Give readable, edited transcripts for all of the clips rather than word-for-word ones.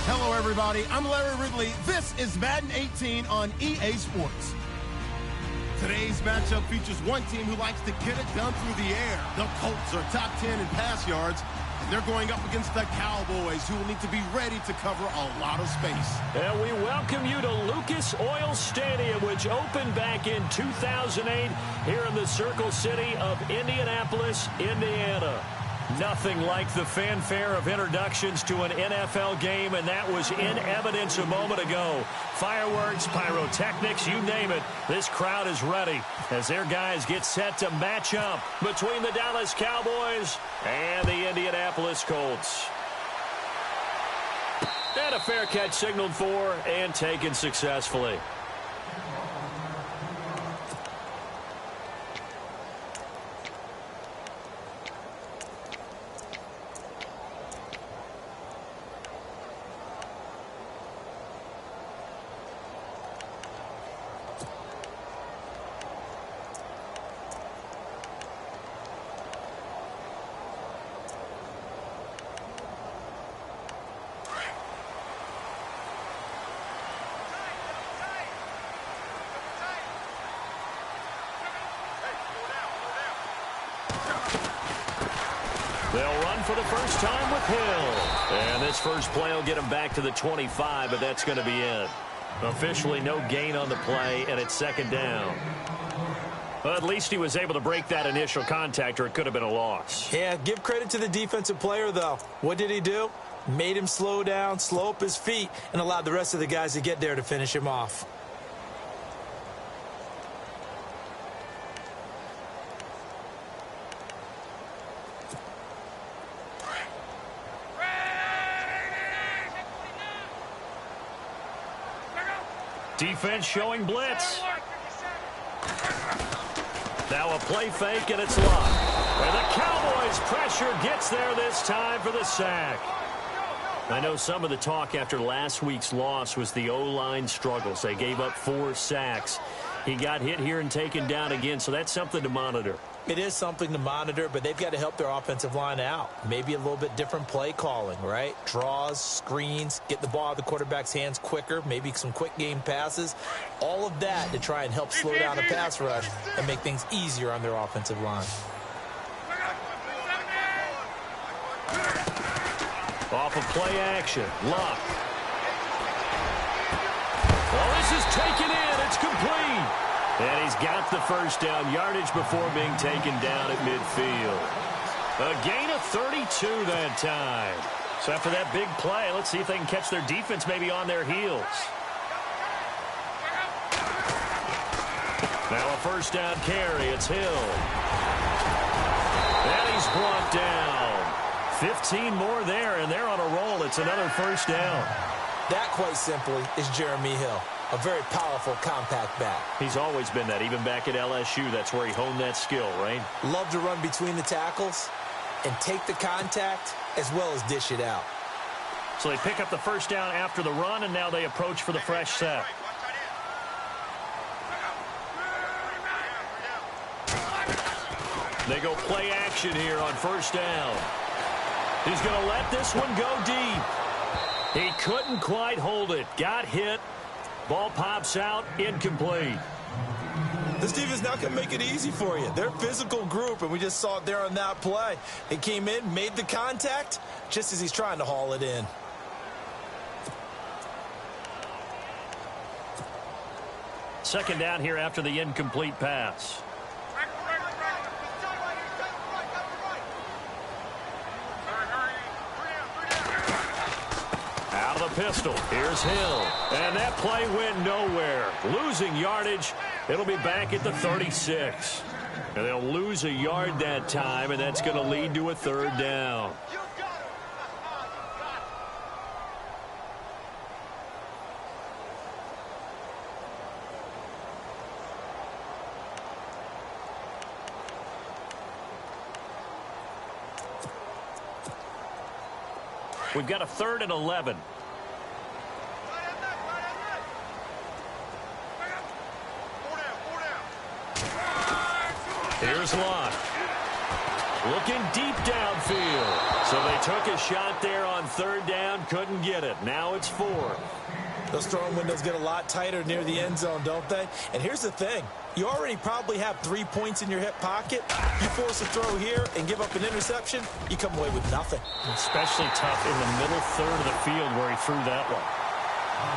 Hello, everybody. I'm Larry Ridley. This is Madden 18 on EA Sports. Today's matchup features one team who likes to get it done through the air. The Colts are top 10 in pass yards, and they're going up against the Cowboys, who will need to be ready to cover a lot of space. And we welcome you to Lucas Oil Stadium, which opened back in 2008 here in the Circle City of Indianapolis, Indiana. Nothing like the fanfare of introductions to an NFL game, and that was in evidence a moment ago. Fireworks, pyrotechnics, you name it. This crowd is ready as their guys get set to match up between the Dallas Cowboys and the Indianapolis Colts. And a fair catch signaled for and taken successfully. They'll run for the first time with Hill. And this first play will get him back to the 25, but that's going to be it. Officially no gain on the play, and it's second down. Well, at least he was able to break that initial contact, or it could have been a loss. Yeah, give credit to the defensive player, though. What did he do? Made him slow down, slow up his feet, and allowed the rest of the guys to get there to finish him off. Defense showing blitz. Now a play fake, and it's locked. And the Cowboys pressure gets there this time for the sack. I know some of the talk after last week's loss was the O-line struggles. They gave up 4 sacks. He got hit here and taken down again, so that's something to monitor. It is something to monitor, but they've got to help their offensive line out. Maybe a little bit different play calling, right? Draws, screens, get the ball out of the quarterback's hands quicker, maybe some quick game passes. All of that to try and help slow down the pass rush and make things easier on their offensive line. Off of play action, Luck. Well, this is taken in. It's complete. And he's got the first down yardage before being taken down at midfield. A gain of 32 that time. So after that big play, let's see if they can catch their defense maybe on their heels. Now a first down carry. It's Hill. And he's brought down. 15 more there, and they're on a roll. It's another first down. That, quite simply, is Jeremy Hill. A very powerful, compact back. He's always been that. Even back at LSU, that's where he honed that skill, right? Love to run between the tackles and take the contact as well as dish it out. So they pick up the first down after the run, and now they approach for the fresh set. They go play action here on first down. He's going to let this one go deep. He couldn't quite hold it. Got hit. Ball pops out, incomplete. This defense not going to make it easy for you. They're a physical group, and we just saw it there on that play. He came in, made the contact, just as he's trying to haul it in. Second down here after the incomplete pass. Pistol. Here's Hill. And that play went nowhere. Losing yardage. It'll be back at the 36. And they'll lose a yard that time, and that's going to lead to a third down. We've got a 3rd and 11. Here's Locke. Looking deep downfield. So they took a shot there on third down, couldn't get it. Now it's 4. Those throwing windows get a lot tighter near the end zone, don't they? And here's the thing. You already probably have 3 points in your hip pocket. You force a throw here and give up an interception, you come away with nothing. Especially tough in the middle third of the field where he threw that one.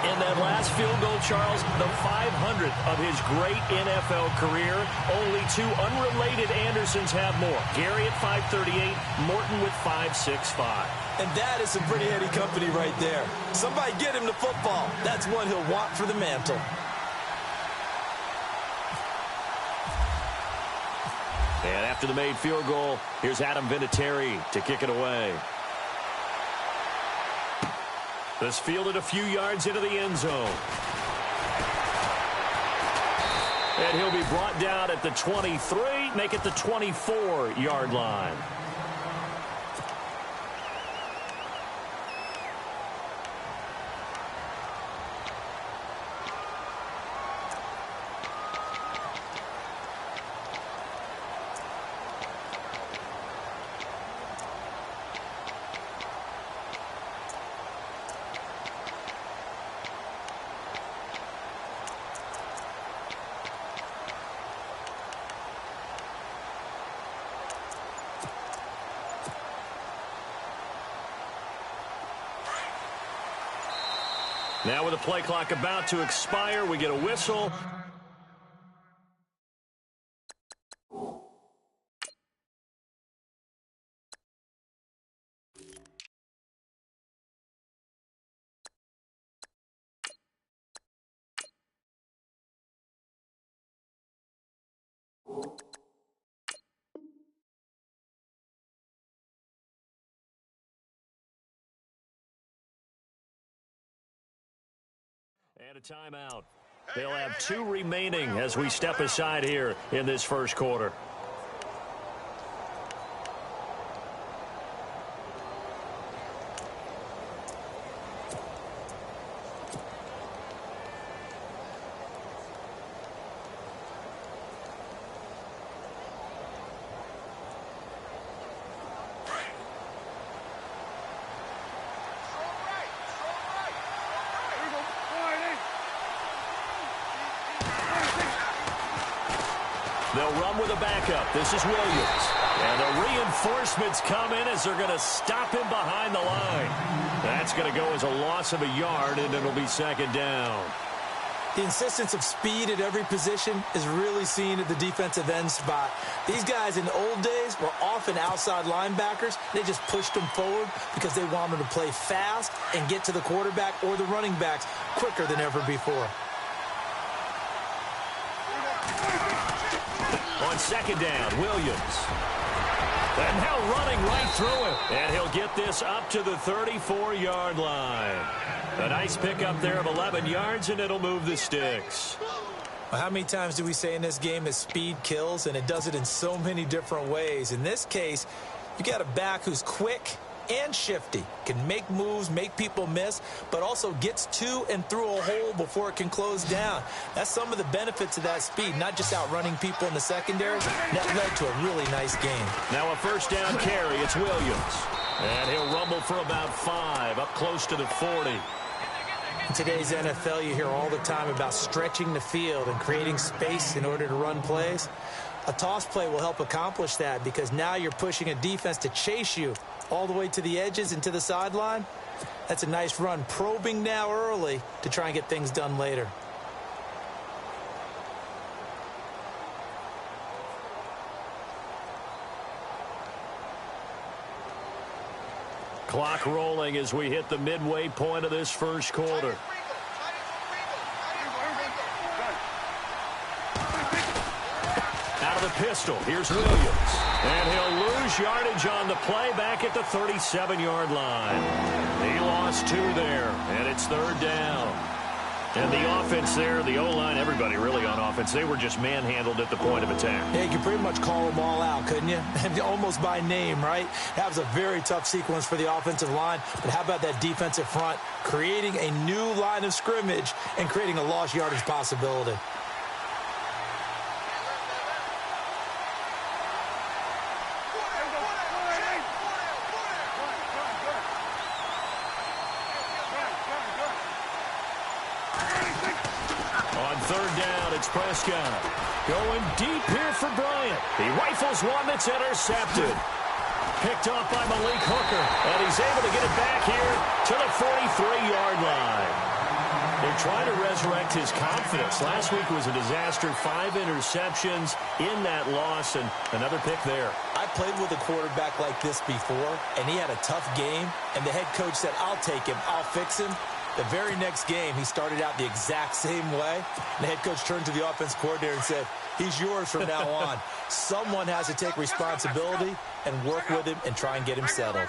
In that last field goal, Charles, the 500th of his great NFL career. Only 2 unrelated Andersons have more. Gary at 538, Morton with 565. And that is some pretty heady company right there. Somebody get him the football. That's one he'll want for the mantle. And after the made field goal, here's Adam Vinatieri to kick it away. This fielded a few yards into the end zone. And he'll be brought down at the 23, make it the 24-yard line. Now with the play clock about to expire, we get a whistle. And a timeout. They'll have 2 remaining as we step aside here in this first quarter. They'll run with a backup. This is Williams. And the reinforcements come in as they're going to stop him behind the line. That's going to go as a loss of a yard, and it'll be second down. The insistence of speed at every position is really seen at the defensive end spot. These guys in the old days were often outside linebackers. They just pushed them forward because they wanted to play fast and get to the quarterback or the running backs quicker than ever before. On second down, Williams. And now running right through him. And he'll get this up to the 34-yard line. A nice pickup there of 11 yards, and it'll move the sticks. Well, how many times do we say in this game that speed kills, and it does it in so many different ways? In this case, you got a back who's quick and shifty, can make moves, make people miss, but also gets to and through a hole before it can close down. That's some of the benefits of that speed, not just outrunning people in the secondary. That led to a really nice game. Now a first down carry, it's Williams. And he'll rumble for about 5, up close to the 40. In today's NFL, you hear all the time about stretching the field and creating space in order to run plays. A toss play will help accomplish that because now you're pushing a defense to chase you all the way to the edges and to the sideline. That's a nice run, probing now early to try and get things done later. Clock rolling as we hit the midway point of this first quarter. Out of the pistol, here's Williams. And he'll lose yardage on the play back at the 37-yard line. He lost 2 there, and it's third down. And the offense there, the O-line, everybody really on offense, they were just manhandled at the point of attack. Yeah, you could pretty much call them all out, couldn't you? Almost by name, right? That was a very tough sequence for the offensive line. But how about that defensive front creating a new line of scrimmage and creating a lost yardage possibility? On third down, it's Prescott. Going deep here for Bryant. He rifles one that's intercepted. Picked off by Malik Hooker, and he's able to get it back here to the 43-yard line. They're trying to resurrect his confidence. Last week was a disaster. 5 interceptions in that loss, and another pick there. I played with a quarterback like this before, and he had a tough game, and the head coach said, I'll take him, I'll fix him. The very next game, he started out the exact same way. And the head coach turned to the offense coordinator and said, he's yours from now on. Someone has to take responsibility and work with him and try and get him settled.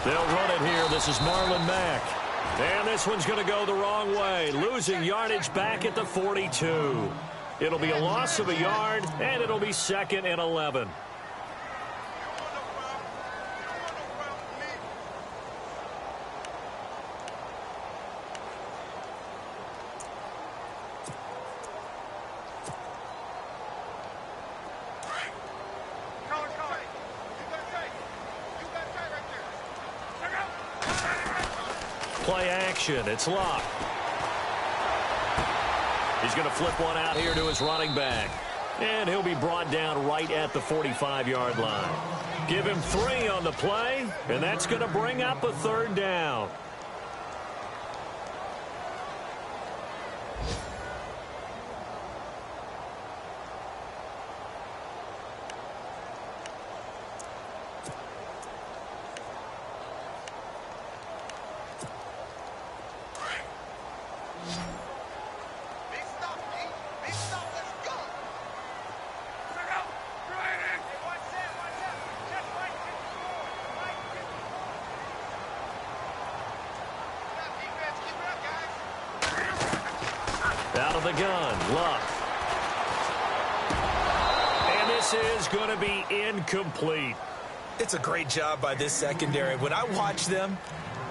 They'll run it here. This is Marlon Mack. And this one's going to go the wrong way. Losing yardage back at the 42. It'll be a loss of a yard, and it'll be 2nd and 11. Play action. It's locked. He's going to flip one out here to his running back. And he'll be brought down right at the 45-yard line. Give him 3 on the play, and that's going to bring up a 3rd down. Out of the gun, Luck. And this is going to be incomplete. It's a great job by this secondary. When I watch them,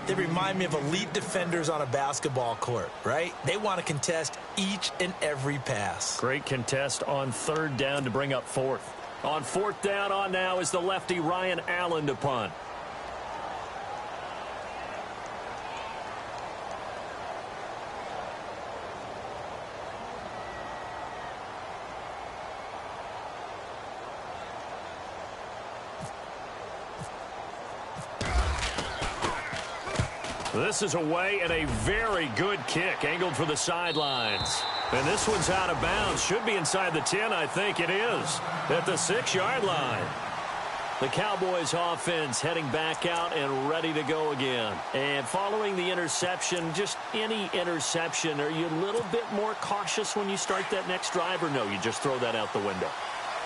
they remind me of elite defenders on a basketball court, right? They want to contest each and every pass. Great contest on 3rd down to bring up 4th. On 4th down on now is the lefty Ryan Allen to punt. This is away and a very good kick, angled for the sidelines. And this one's out of bounds. Should be inside the 10, I think it is, at the 6-yard line. The Cowboys offense heading back out and ready to go again. And following the interception, just any interception, are you a little bit more cautious when you start that next drive, or no, you just throw that out the window?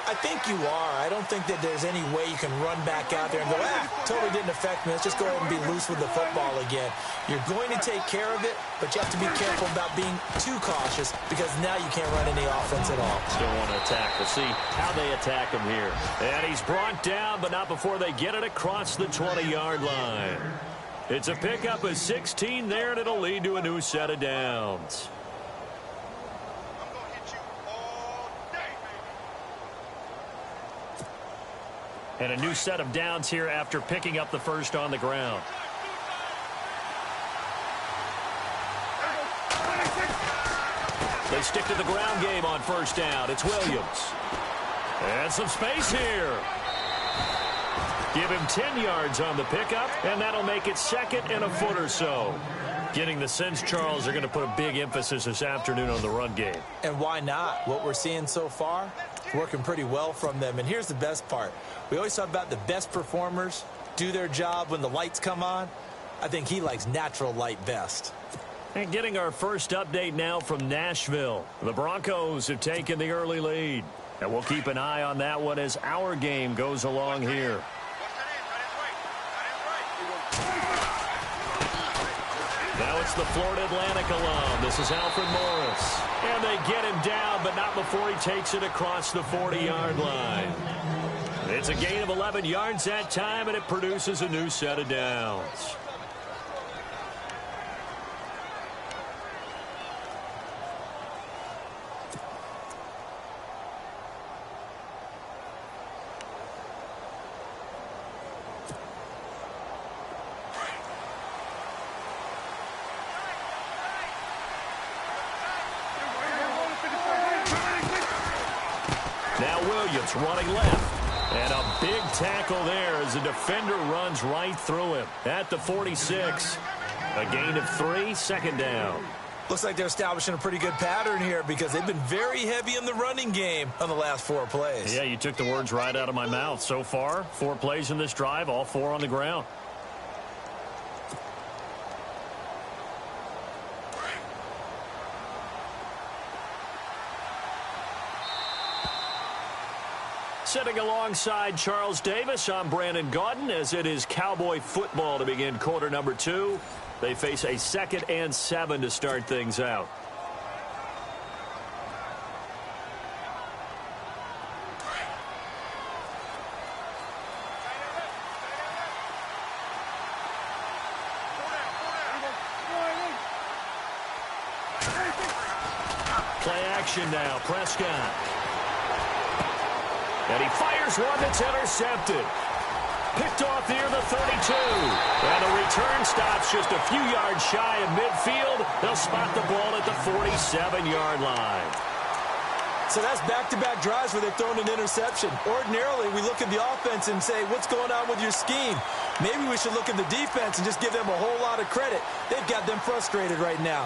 I think you are. I don't think that there's any way you can run back out there and go, totally didn't affect me. Let's just go ahead and be loose with the football again. You're going to take care of it, but you have to be careful about being too cautious because now you can't run any offense at all. Still want to attack. We'll see how they attack him here. And he's brought down, but not before they get it across the 20-yard line. It's a pickup of 16 there, and it'll lead to a new set of downs. And a new set of downs here after picking up the first on the ground. They stick to the ground game on 1st down. It's Williams. And some space here. Give him 10 yards on the pickup, and that'll make it 2nd and a foot or so. Getting the sense, Charles, are going to put a big emphasis this afternoon on the run game. And why not? What we're seeing so far, it's working pretty well from them. And here's the best part. We always talk about the best performers do their job when the lights come on. I think he likes natural light best. And getting our first update now from Nashville. The Broncos have taken the early lead. And we'll keep an eye on that one as our game goes along here. Now it's the Florida Atlantic alum. This is Alfred Morris. And they get him down, but not before he takes it across the 40-yard line. It's a gain of 11 yards that time, and it produces a new set of downs. Williams running left. And a big tackle there as the defender runs right through him at the 46. A gain of 3, second down. Looks like they're establishing a pretty good pattern here because they've been very heavy in the running game on the last 4 plays. Yeah, you took the words right out of my mouth. So far, 4 plays in this drive, all 4 on the ground. Sitting alongside Charles Davis, I'm Brandon Gaudin as it is Cowboy football to begin quarter number 2. They face a 2nd and 7 to start things out. Play action now, Prescott. And he fires one that's intercepted. Picked off near the 32. And the return stops just a few yards shy of midfield. They'll spot the ball at the 47-yard line. So that's back-to-back drives where they've thrown an interception. Ordinarily, we look at the offense and say, what's going on with your scheme? Maybe we should look at the defense and just give them a whole lot of credit. They've got them frustrated right now.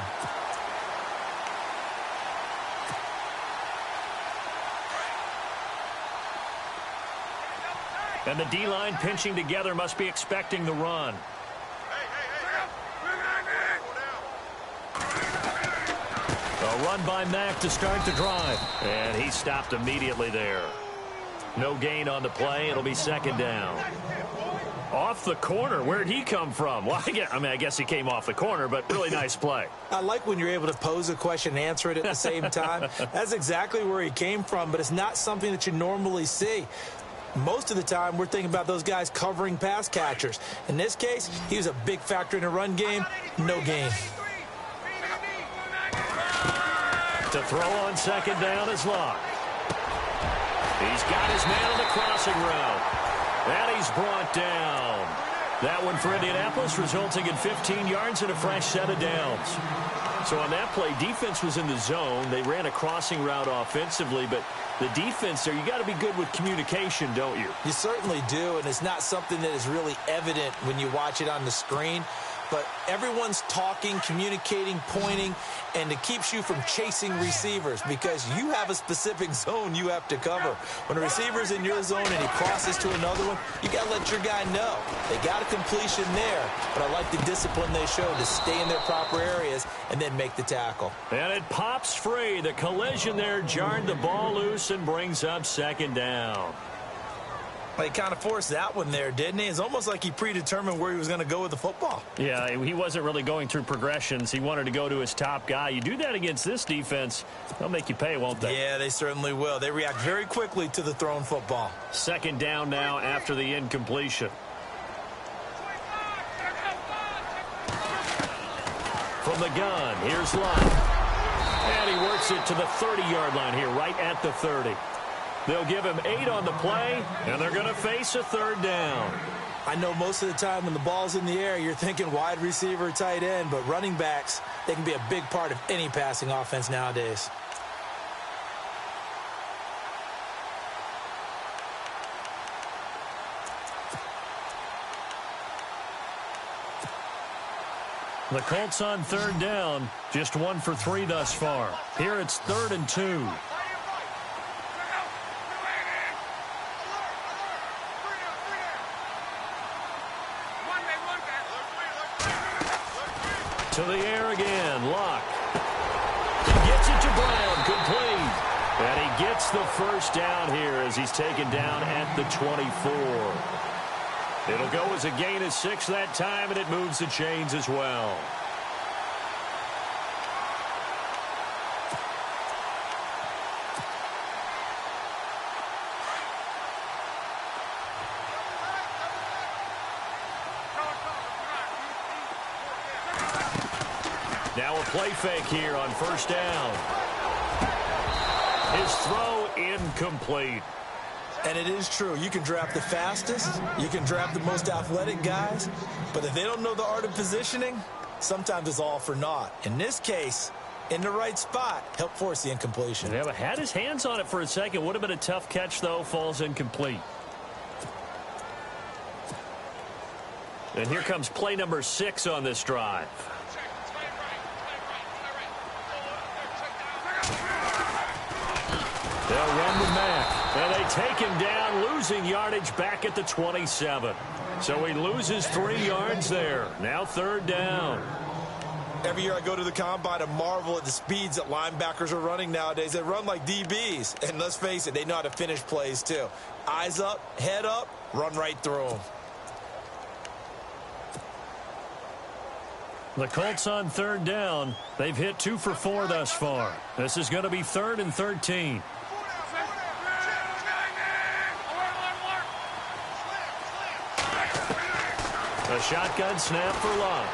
And the D-line pinching together must be expecting the run. A run by Mack to start the drive. And he stopped immediately there. No gain on the play. It'll be second down. Off the corner. Where'd he come from? Well, I guess he came off the corner, but really nice play. I like when you're able to pose a question and answer it at the same time. That's exactly where he came from, but it's not something that you normally see. Most of the time, we're thinking about those guys covering pass catchers. In this case, he was a big factor in the run game. No gain. To throw on second down is Locke. He's got his man on the crossing route. And he's brought down. That one for Indianapolis, resulting in 15 yards and a fresh set of downs. So on that play, defense was in the zone. They ran a crossing route offensively, but the defense there, you got to be good with communication, don't you? You certainly do, and it's not something that is really evident when you watch it on the screen. But everyone's talking, communicating, pointing, and it keeps you from chasing receivers because you have a specific zone you have to cover. When a receiver's in your zone and he crosses to another one, you got to let your guy know. They got a completion there, but I like the discipline they showed to stay in their proper areas and then make the tackle. And it pops free. The collision there jarred the ball loose and brings up second down. He kind of forced that one there, didn't he? It's almost like he predetermined where he was going to go with the football. Yeah, he wasn't really going through progressions. He wanted to go to his top guy. You do that against this defense, they'll make you pay, won't they? Yeah, they certainly will. They react very quickly to the thrown football. Second down now after the incompletion. From the gun, here's Locke. And he works it to the 30-yard line here, right at the 30. They'll give him 8 on the play, and they're going to face a third down. I know most of the time when the ball's in the air, you're thinking wide receiver, tight end, but running backs, they can be a big part of any passing offense nowadays. The Colts on third down, just 1 for 3 thus far. Here it's 3rd and 2. To the air again, Locke. He gets it to Brown, complete. And he gets the first down here as he's taken down at the 24. It'll go as a gain of 6 that time, and it moves the chains as well. Now a play fake here on first down. His throw incomplete. And it is true. You can draft the fastest. You can draft the most athletic guys. But if they don't know the art of positioning, sometimes it's all for naught. In this case, in the right spot. Help force the incompletion. Yeah, but had his hands on it for a second. Would have been a tough catch, though. Falls incomplete. And here comes play number 6 on this drive. They'll run the Mack, and they take him down, losing yardage back at the 27. So he loses 3 yards there. Now 3rd down. Every year I go to the combine and marvel at the speeds that linebackers are running nowadays. They run like DBs. And let's face it, they know how to finish plays too. Eyes up, head up, run right through them. The Colts on 3rd down. They've hit 2 for 4 thus far. This is going to be 3rd and 13. A shotgun snap for Love.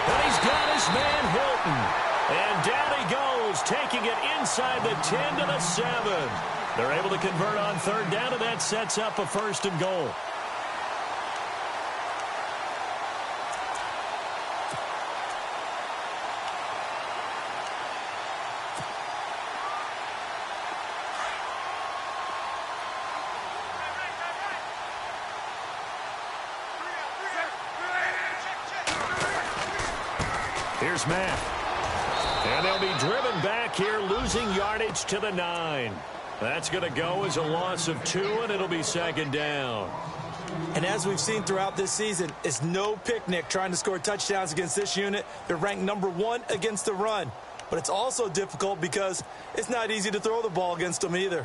And he's got his man Hilton. And down he goes, taking it inside the 10 to the 7. They're able to convert on 3rd down, and that sets up a 1st and goal. Here's Matt. And they'll be driven back here, losing yardage to the 9. That's going to go as a loss of 2, and it'll be 2nd down. And as we've seen throughout this season, it's no picnic trying to score touchdowns against this unit. They're ranked number 1 against the run. But it's also difficult because it's not easy to throw the ball against them either.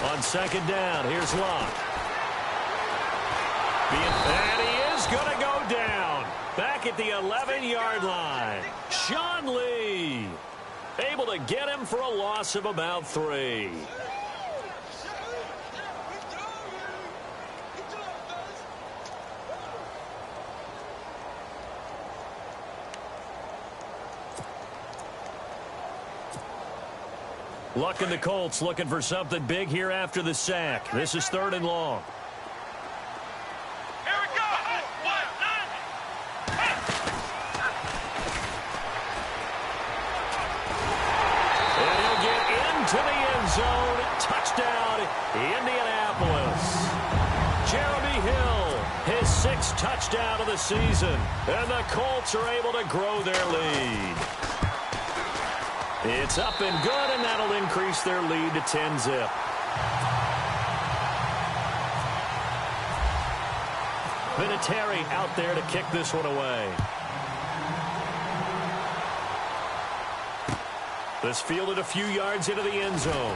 On 2nd down, here's Locke. And he is going to go down. Back at the 11-yard line. Sean Lee able to get him for a loss of about 3. Luck and the Colts looking for something big here after the sack. This is 3rd and long. Here we go. And he'll get into the end zone. Touchdown, Indianapolis. Jeremy Hill, his 6th touchdown of the season. And the Colts are able to grow their lead. It's up and good, and that'll increase their lead to 10-zip. Vinatieri out there to kick this one away. This fielded a few yards into the end zone.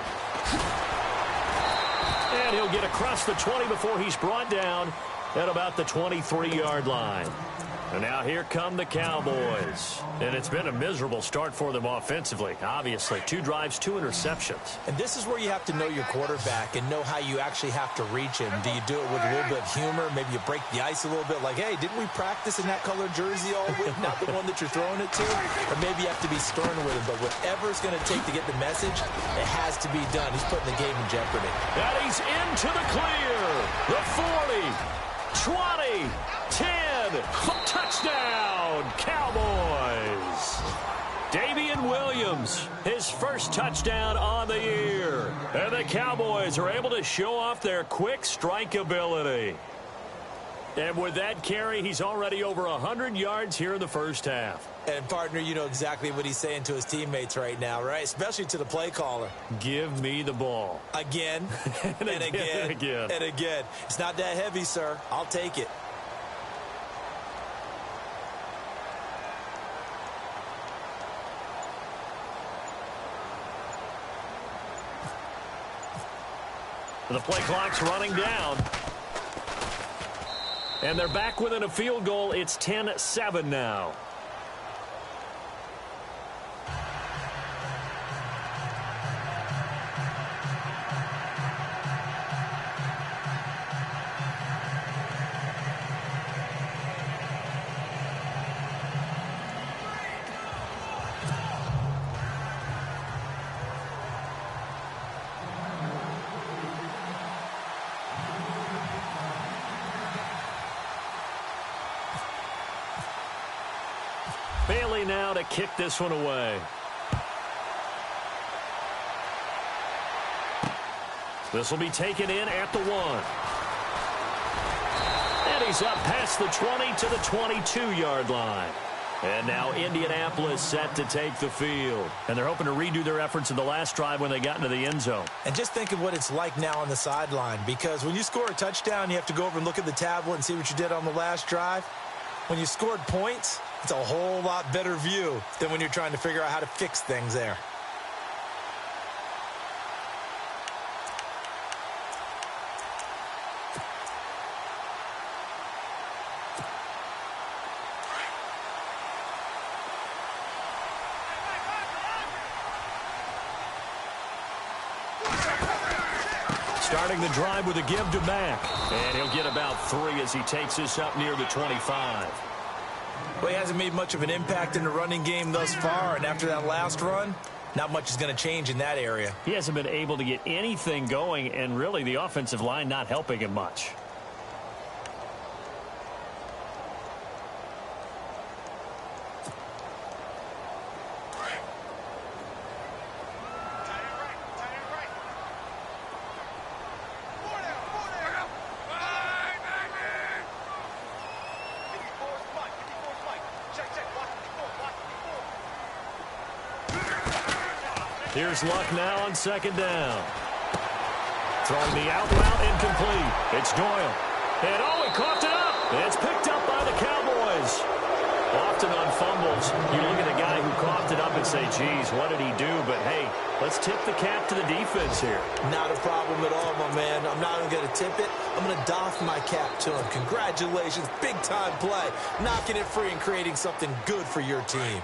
And he'll get across the 20 before he's brought down at about the 23-yard line. And now here come the Cowboys. And it's been a miserable start for them offensively. Obviously, 2 drives, 2 interceptions. And this is where you have to know your quarterback and know how you actually have to reach him. Do you do it with a little bit of humor? Maybe you break the ice a little bit like, hey, didn't we practice in that colored jersey all week? Not the one that you're throwing it to? Or maybe you have to be stern with him. But whatever it's going to take to get the message, it has to be done. He's putting the game in jeopardy. And he's into the clear. The 40, 20, 10. Touchdown, Cowboys. Damian Williams, his 1st touchdown on the year. And the Cowboys are able to show off their quick strike ability. And with that carry, he's already over 100 yards here in the 1st half. And, partner, you know exactly what he's saying to his teammates right now, right? Especially to the play caller. Give me the ball. Again, and again. And again. It's not that heavy, sir. I'll take it. The play clock's running down. And they're back within a field goal. It's 10-7 now. now to kick this one away. This will be taken in at the 1. And he's up past the 20 to the 22-yard line. And now Indianapolis set to take the field. And they're hoping to redo their efforts in the last drive when they got into the end zone. And just think of what it's like now on the sideline, because when you score a touchdown, you have to go over and look at the tablet and see what you did on the last drive. When you scored points, it's a whole lot better view than when you're trying to figure out how to fix things there. Starting the drive with a give to Mack. And he'll get about 3 as he takes this up near the 25. Well, he hasn't made much of an impact in the running game thus far, and after that last run, not much is going to change in that area. He hasn't been able to get anything going, and really the offensive line not helping him much. Here's Luck now on second down. Throwing the out route incomplete. It's Doyle. And oh, he coughed it up. It's picked up by the Cowboys. Often on fumbles, you look at a guy who coughed it up and say, geez, what did he do? But hey, let's tip the cap to the defense here. Not a problem at all, my man. I'm not even going to tip it. I'm going to doff my cap to him. Congratulations, big-time play. Knocking it free and creating something good for your team.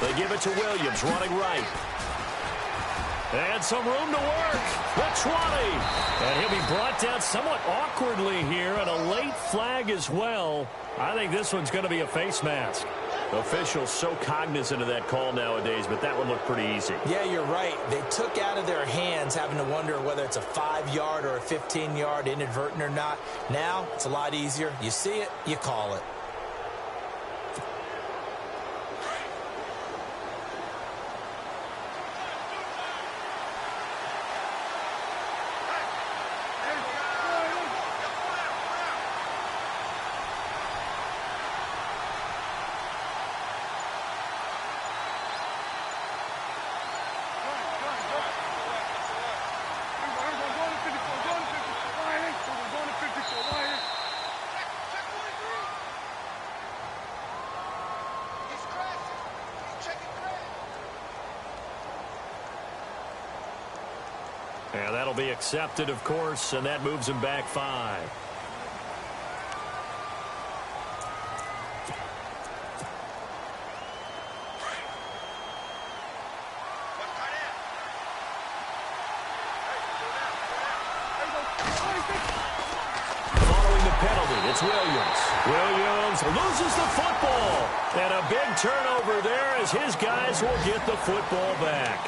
They give it to Williams, running right. And some room to work. The 20. And he'll be brought down somewhat awkwardly here, and a late flag as well. I think this one's going to be a face mask. Officials so cognizant of that call nowadays, but that one looked pretty easy. Yeah, you're right. They took out of their hands having to wonder whether it's a 5-yard or a 15-yard inadvertent or not. Now, it's a lot easier. You see it, you call it. And that'll be accepted, of course, and that moves him back 5. Following the penalty, it's Williams. Williams loses the football. And a big turnover there as his guys will get the football back.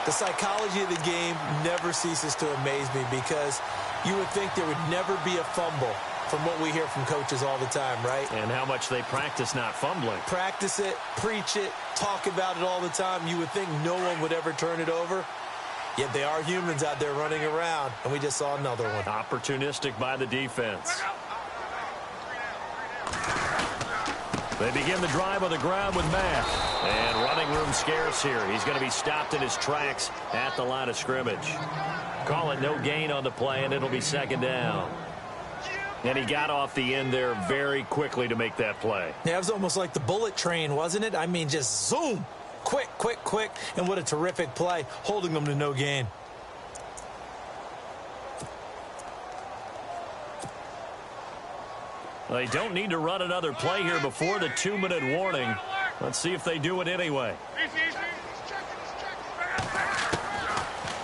The psychology of the game never ceases to amaze me, because you would think there would never be a fumble from what we hear from coaches all the time, right? And how much they practice not fumbling. Practice it, preach it, talk about it all the time. You would think no one would ever turn it over. Yet they are humans out there running around, and we just saw another one. Opportunistic by the defense. They begin the drive on the ground with Mack. And running room scarce here. He's going to be stopped in his tracks at the line of scrimmage. Call it no gain on the play, and it'll be second down. And he got off the end there very quickly to make that play. Yeah, it was almost like the bullet train, wasn't it? I mean, just zoom. Quick, quick, quick. And what a terrific play, holding them to no gain. They don't need to run another play here before the 2-minute warning. Let's see if they do it anyway.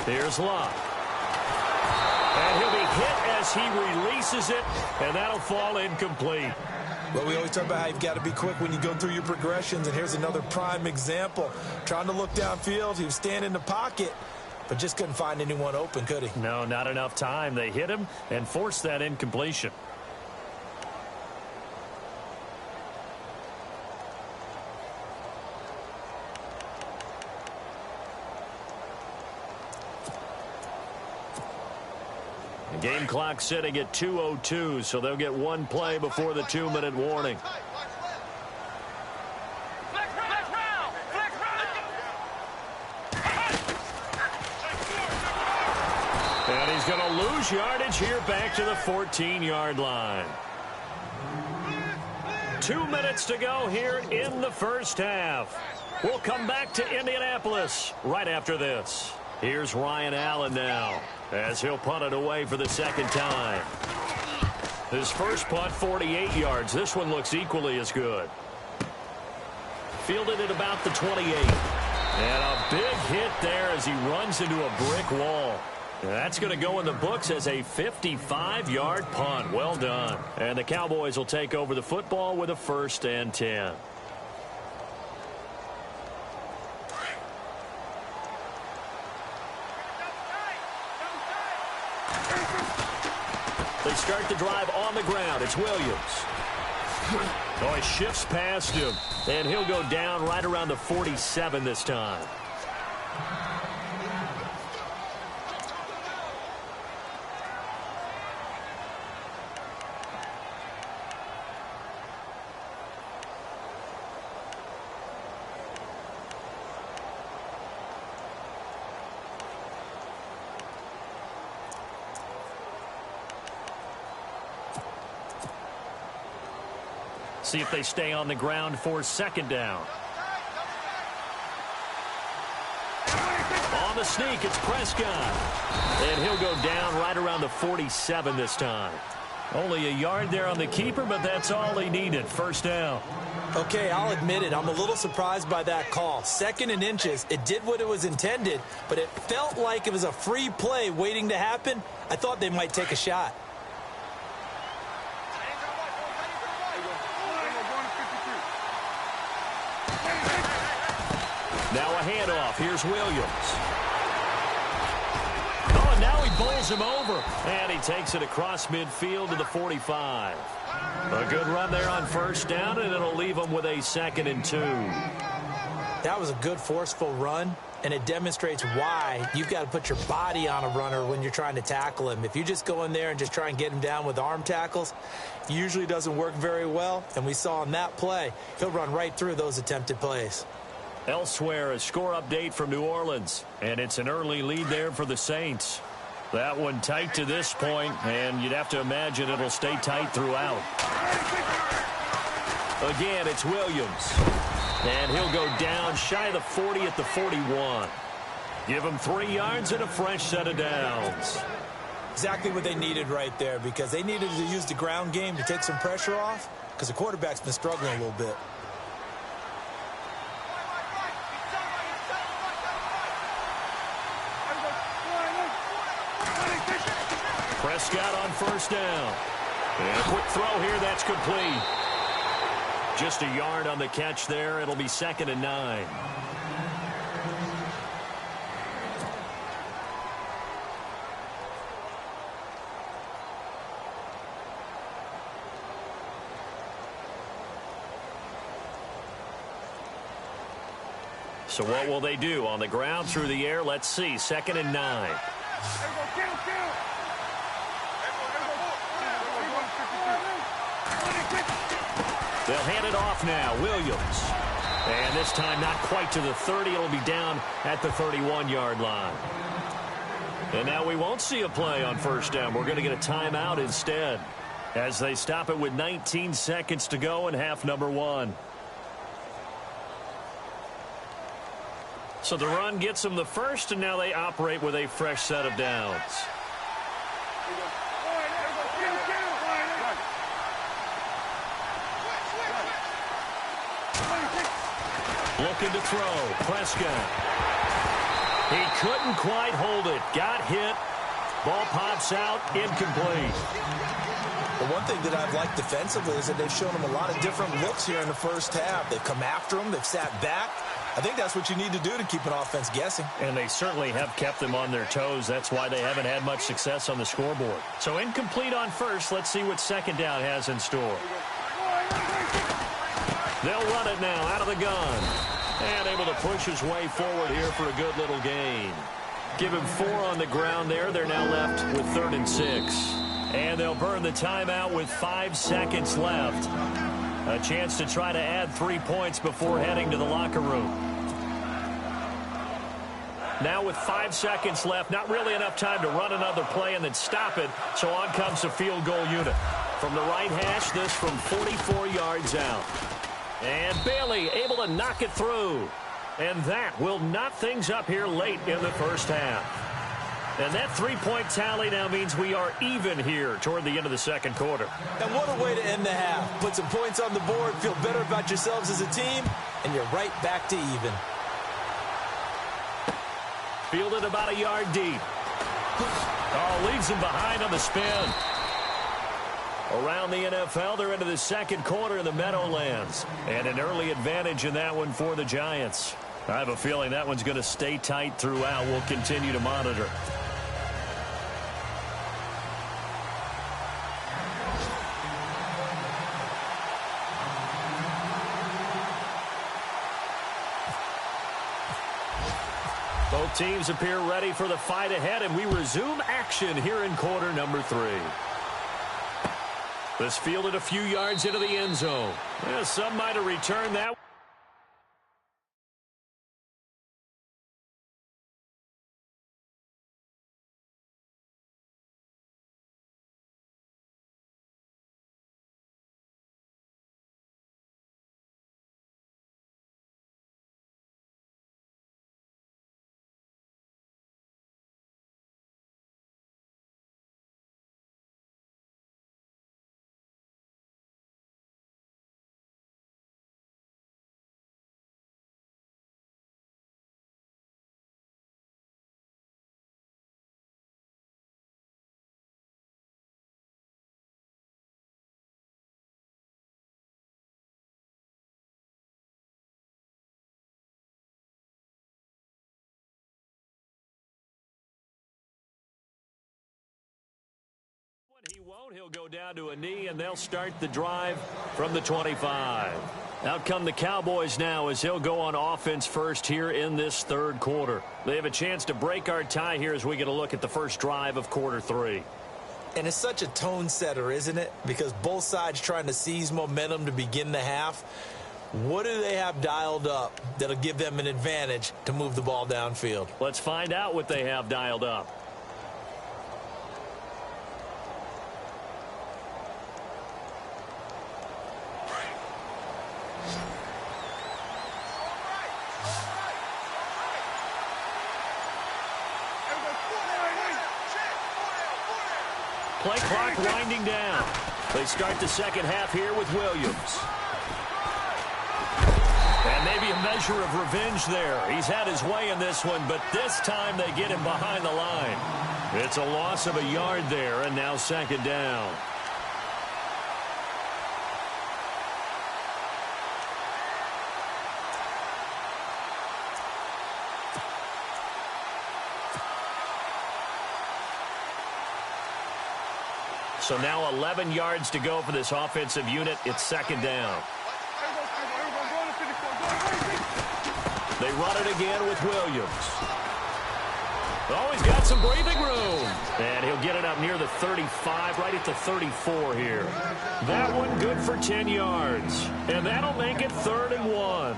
Here's Luck. And he'll be hit as he releases it, and that'll fall incomplete. Well, we always talk about how you've got to be quick when you go through your progressions, and here's another prime example. Trying to look downfield, he was standing in the pocket, but just couldn't find anyone open, could he? No, not enough time. They hit him and forced that incompletion. The game clock sitting at 2:02, so they'll get one play before the 2-minute warning. And he's going to lose yardage here back to the 14-yard line. 2 minutes to go here in the first half. We'll come back to Indianapolis right after this. Here's Ryan Allen now as he'll punt it away for the second time. His first punt, 48 yards. This one looks equally as good. Fielded at about the 28. And a big hit there as he runs into a brick wall. That's going to go in the books as a 55-yard punt. Well done. And the Cowboys will take over the football with a 1st and 10. They start the drive on the ground. It's Williams. Oh, he shifts past him. And he'll go down right around the 47 this time. See if they stay on the ground for 2nd down. On the sneak, it's Prescott. And he'll go down right around the 47 this time. Only a yard there on the keeper, but that's all he needed. 1st down. Okay, I'll admit it. I'm a little surprised by that call. 2nd and inches. It did what it was intended, but it felt like it was a free play waiting to happen. I thought they might take a shot. Now a handoff. Here's Williams. Oh, and now he bowls him over. And he takes it across midfield to the 45. A good run there on 1st down, and it'll leave him with a 2nd and 2. That was a good forceful run, and it demonstrates why you've got to put your body on a runner when you're trying to tackle him. If you just go in there and just try and get him down with arm tackles, it usually doesn't work very well. And we saw in that play, he'll run right through those attempted plays. Elsewhere, a score update from New Orleans, and it's an early lead there for the Saints. That one tight to this point, and you'd have to imagine it'll stay tight throughout. Again, it's Williams, and he'll go down shy of the 40 at the 41. Give him 3 yards and a fresh set of downs. Exactly what they needed right there, because they needed to use the ground game to take some pressure off, because the quarterback's been struggling a little bit. Prescott on 1st down. And a quick throw here, that's complete. Just a yard on the catch there. It'll be 2nd and 9. So what will they do? On the ground, through the air, let's see. 2nd and 9. They'll hand it off now. Williams. And this time not quite to the 30. It'll be down at the 31-yard line. And now we won't see a play on 1st down. We're going to get a timeout instead as they stop it with 19 seconds to go in half number 1. So the run gets them the first, and now they operate with a fresh set of downs. Looking to throw. Prescott. He couldn't quite hold it. Got hit. Ball pops out. Incomplete. The one thing that I've liked defensively is that they've shown him a lot of different looks here in the first half. They've come after him. They've sat back. I think that's what you need to do to keep an offense guessing. And they certainly have kept them on their toes. That's why they haven't had much success on the scoreboard. So incomplete on first. Let's see what second down has in store. They'll run it now out of the gun. And able to push his way forward here for a good little gain. Give him 4 on the ground there. They're now left with 3rd and 6. And they'll burn the timeout with 5 seconds left. A chance to try to add 3 points before heading to the locker room. Now with 5 seconds left, not really enough time to run another play and then stop it. So on comes the field goal unit. From the right hash, this from 44 yards out. And Bailey able to knock it through. And that will knot things up here late in the first half. And that 3-point tally now means we are even here toward the end of the second quarter. And what a way to end the half. Put some points on the board, feel better about yourselves as a team, and you're right back to even. Fielded about a yard deep. Oh, leaves him behind on the spin. Around the NFL, they're into the second quarter in the Meadowlands. And an early advantage in that one for the Giants. I have a feeling that one's going to stay tight throughout. We'll continue to monitor. Both teams appear ready for the fight ahead, and we resume action here in quarter number 3. This fielded a few yards into the end zone. Yeah, some might have returned that. He won't. He'll go down to a knee, and they'll start the drive from the 25. Out come the Cowboys now as he'll go on offense first here in this third quarter. They have a chance to break our tie here as we get a look at the first drive of quarter 3. And it's such a tone setter, isn't it? Because both sides trying to seize momentum to begin the half. What do they have dialed up that'll give them an advantage to move the ball downfield? Let's find out what they have dialed up. Play clock winding down. They start the second half here with Williams. And maybe a measure of revenge there. He's had his way in this one, but this time they get him behind the line. It's a loss of a yard there, and now second down. So now 11 yards to go for this offensive unit. It's second down. They run it again with Williams. Oh, he's got some breathing room. And he'll get it up near the 35, right at the 34 here. That one good for 10 yards. And that'll make it 3rd and 1.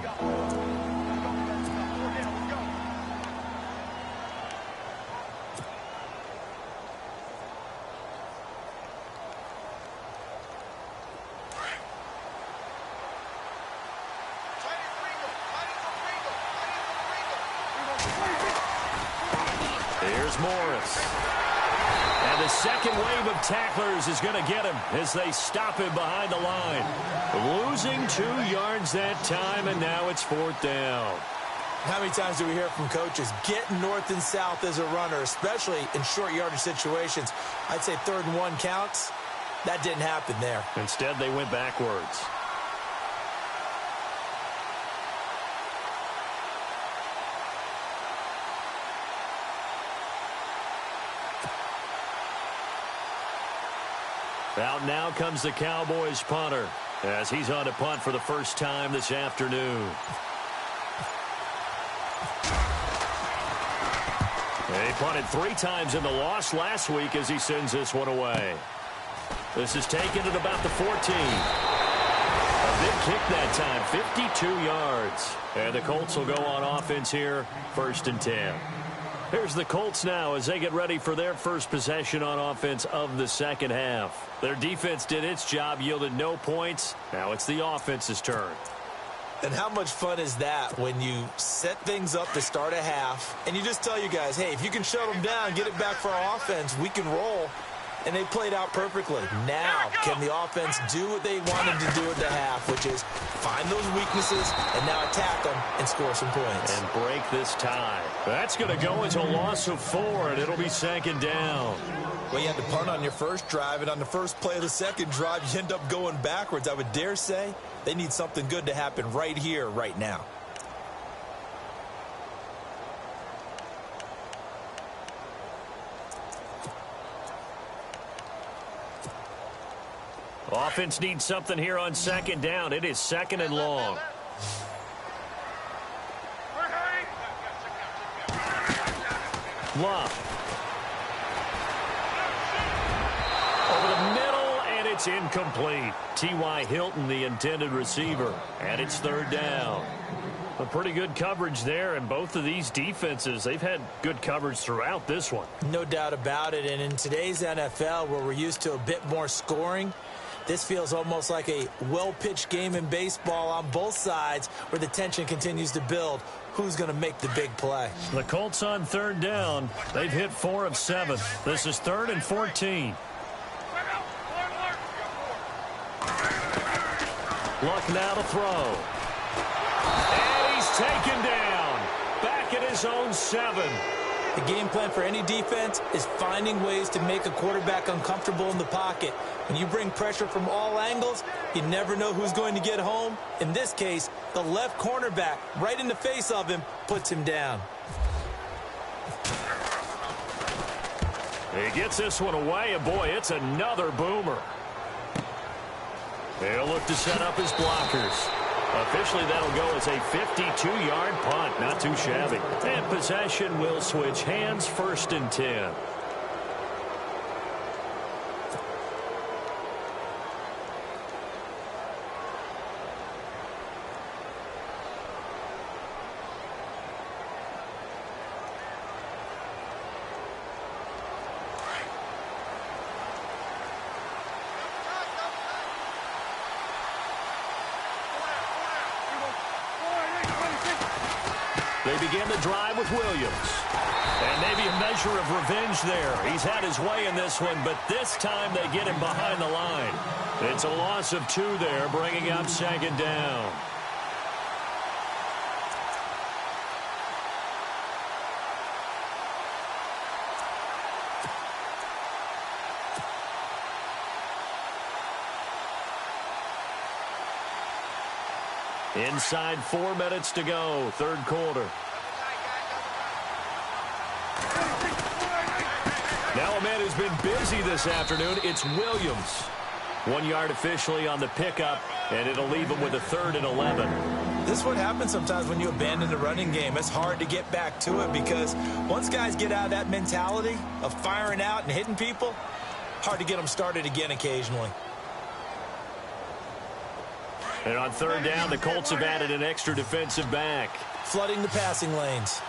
Here's Morris. And the second wave of tacklers is going to get him as they stop him behind the line. Losing 2 yards that time, and now it's 4th down. How many times do we hear from coaches, get north and south as a runner, especially in short yardage situations? I'd say 3rd and 1 counts. That didn't happen there. Instead, they went backwards. Out now comes the Cowboys punter as he's on to punt for the first time this afternoon. He punted 3 times in the loss last week as he sends this one away. This is taken at about the 14. A big kick that time, 52 yards. And the Colts will go on offense here, 1st and 10. Here's the Colts now as they get ready for their first possession on offense of the second half. Their defense did its job, yielded no points. Now it's the offense's turn. And how much fun is that when you set things up to start a half and you just tell you guys, hey, if you can shut them down, get it back for our offense, we can roll. And they played out perfectly. Now, can the offense do what they wanted to do at the half, which is find those weaknesses and now attack them and score some points. And break this tie. That's going to go as a loss of 4, and it'll be 2nd down. Well, you had to punt on your first drive, and on the first play of the second drive, you end up going backwards. I would dare say they need something good to happen right here, right now. Offense needs something here on 2nd down. It is 2nd and long. Love. Over the middle, and it's incomplete. T.Y. Hilton, the intended receiver, and it's 3rd down. A pretty good coverage there, and both of these defenses, they've had good coverage throughout this one. No doubt about it, and in today's NFL, where we're used to a bit more scoring, this feels almost like a well-pitched game in baseball on both sides where the tension continues to build. Who's going to make the big play? The Colts on 3rd down. They've hit 4 of 7. This is 3rd and 14. Luck now to throw. And he's taken down. Back at his own 7. The game plan for any defense is finding ways to make a quarterback uncomfortable in the pocket. When you bring pressure from all angles, you never know who's going to get home. In this case, the left cornerback, right in the face of him, puts him down. He gets this one away, and boy, it's another boomer. They'll look to set up his blockers. Officially, that'll go as a 52-yard punt. Not too shabby. And possession will switch hands, 1st and 10. They begin the drive with Williams. And maybe a measure of revenge there. He's had his way in this one, but this time they get him behind the line. It's a loss of 2 there, bringing up 2nd down. Inside 4 minutes to go, 3rd quarter. Now a man who's been busy this afternoon, it's Williams. 1 yard officially on the pickup, and it'll leave him with a 3rd and 11. This is what happens sometimes when you abandon the running game. It's hard to get back to it because once guys get out of that mentality of firing out and hitting people, hard to get them started again occasionally. And on 3rd down, the Colts have added an extra defensive back. Flooding the passing lanes.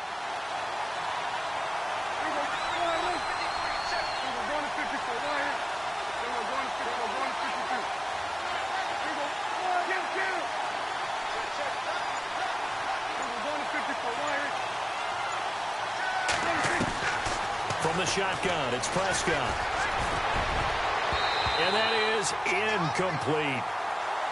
From the shotgun, it's Prescott. And that is incomplete.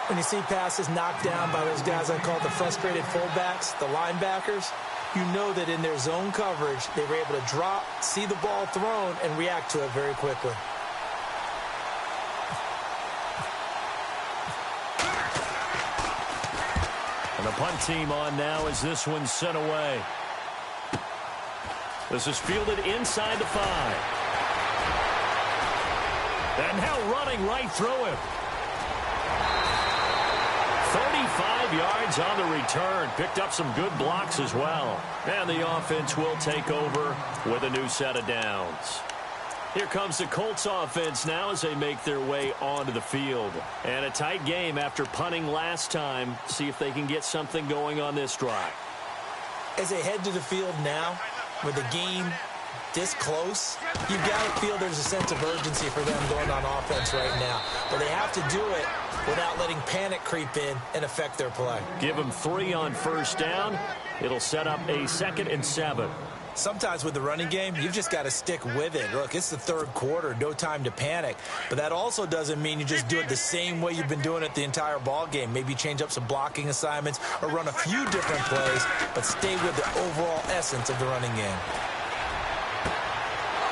When you see passes knocked down by those guys I call the frustrated fullbacks, the linebackers, you know that in their zone coverage, they were able to drop, see the ball thrown, and react to it very quickly. And the punt team on now as this one's sent away. This is fielded inside the 5. And now running right through him. 35 yards on the return. Picked up some good blocks as well. And the offense will take over with a new set of downs. Here comes the Colts offense now as they make their way onto the field. And a tight game after punting last time. See if they can get something going on this drive. As they head to the field now, with the game this close, you've got to feel there's a sense of urgency for them going on offense right now. But they have to do it without letting panic creep in and affect their play. Give them 3 on first down. It'll set up a 2nd and 7. Sometimes with the running game, you've just got to stick with it. Look, it's the third quarter, no time to panic. But that also doesn't mean you just do it the same way you've been doing it the entire ball game. Maybe change up some blocking assignments or run a few different plays, but stay with the overall essence of the running game.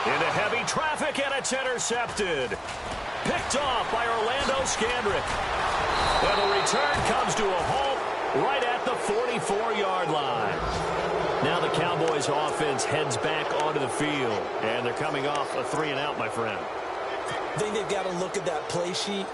Into heavy traffic, and it's intercepted. Picked off by Orlando Scandrick. And the return comes to a halt right at the 44-yard line. Now the Cowboys offense heads back onto the field. And they're coming off a 3-and-out, my friend. I think they've got to look at that play sheet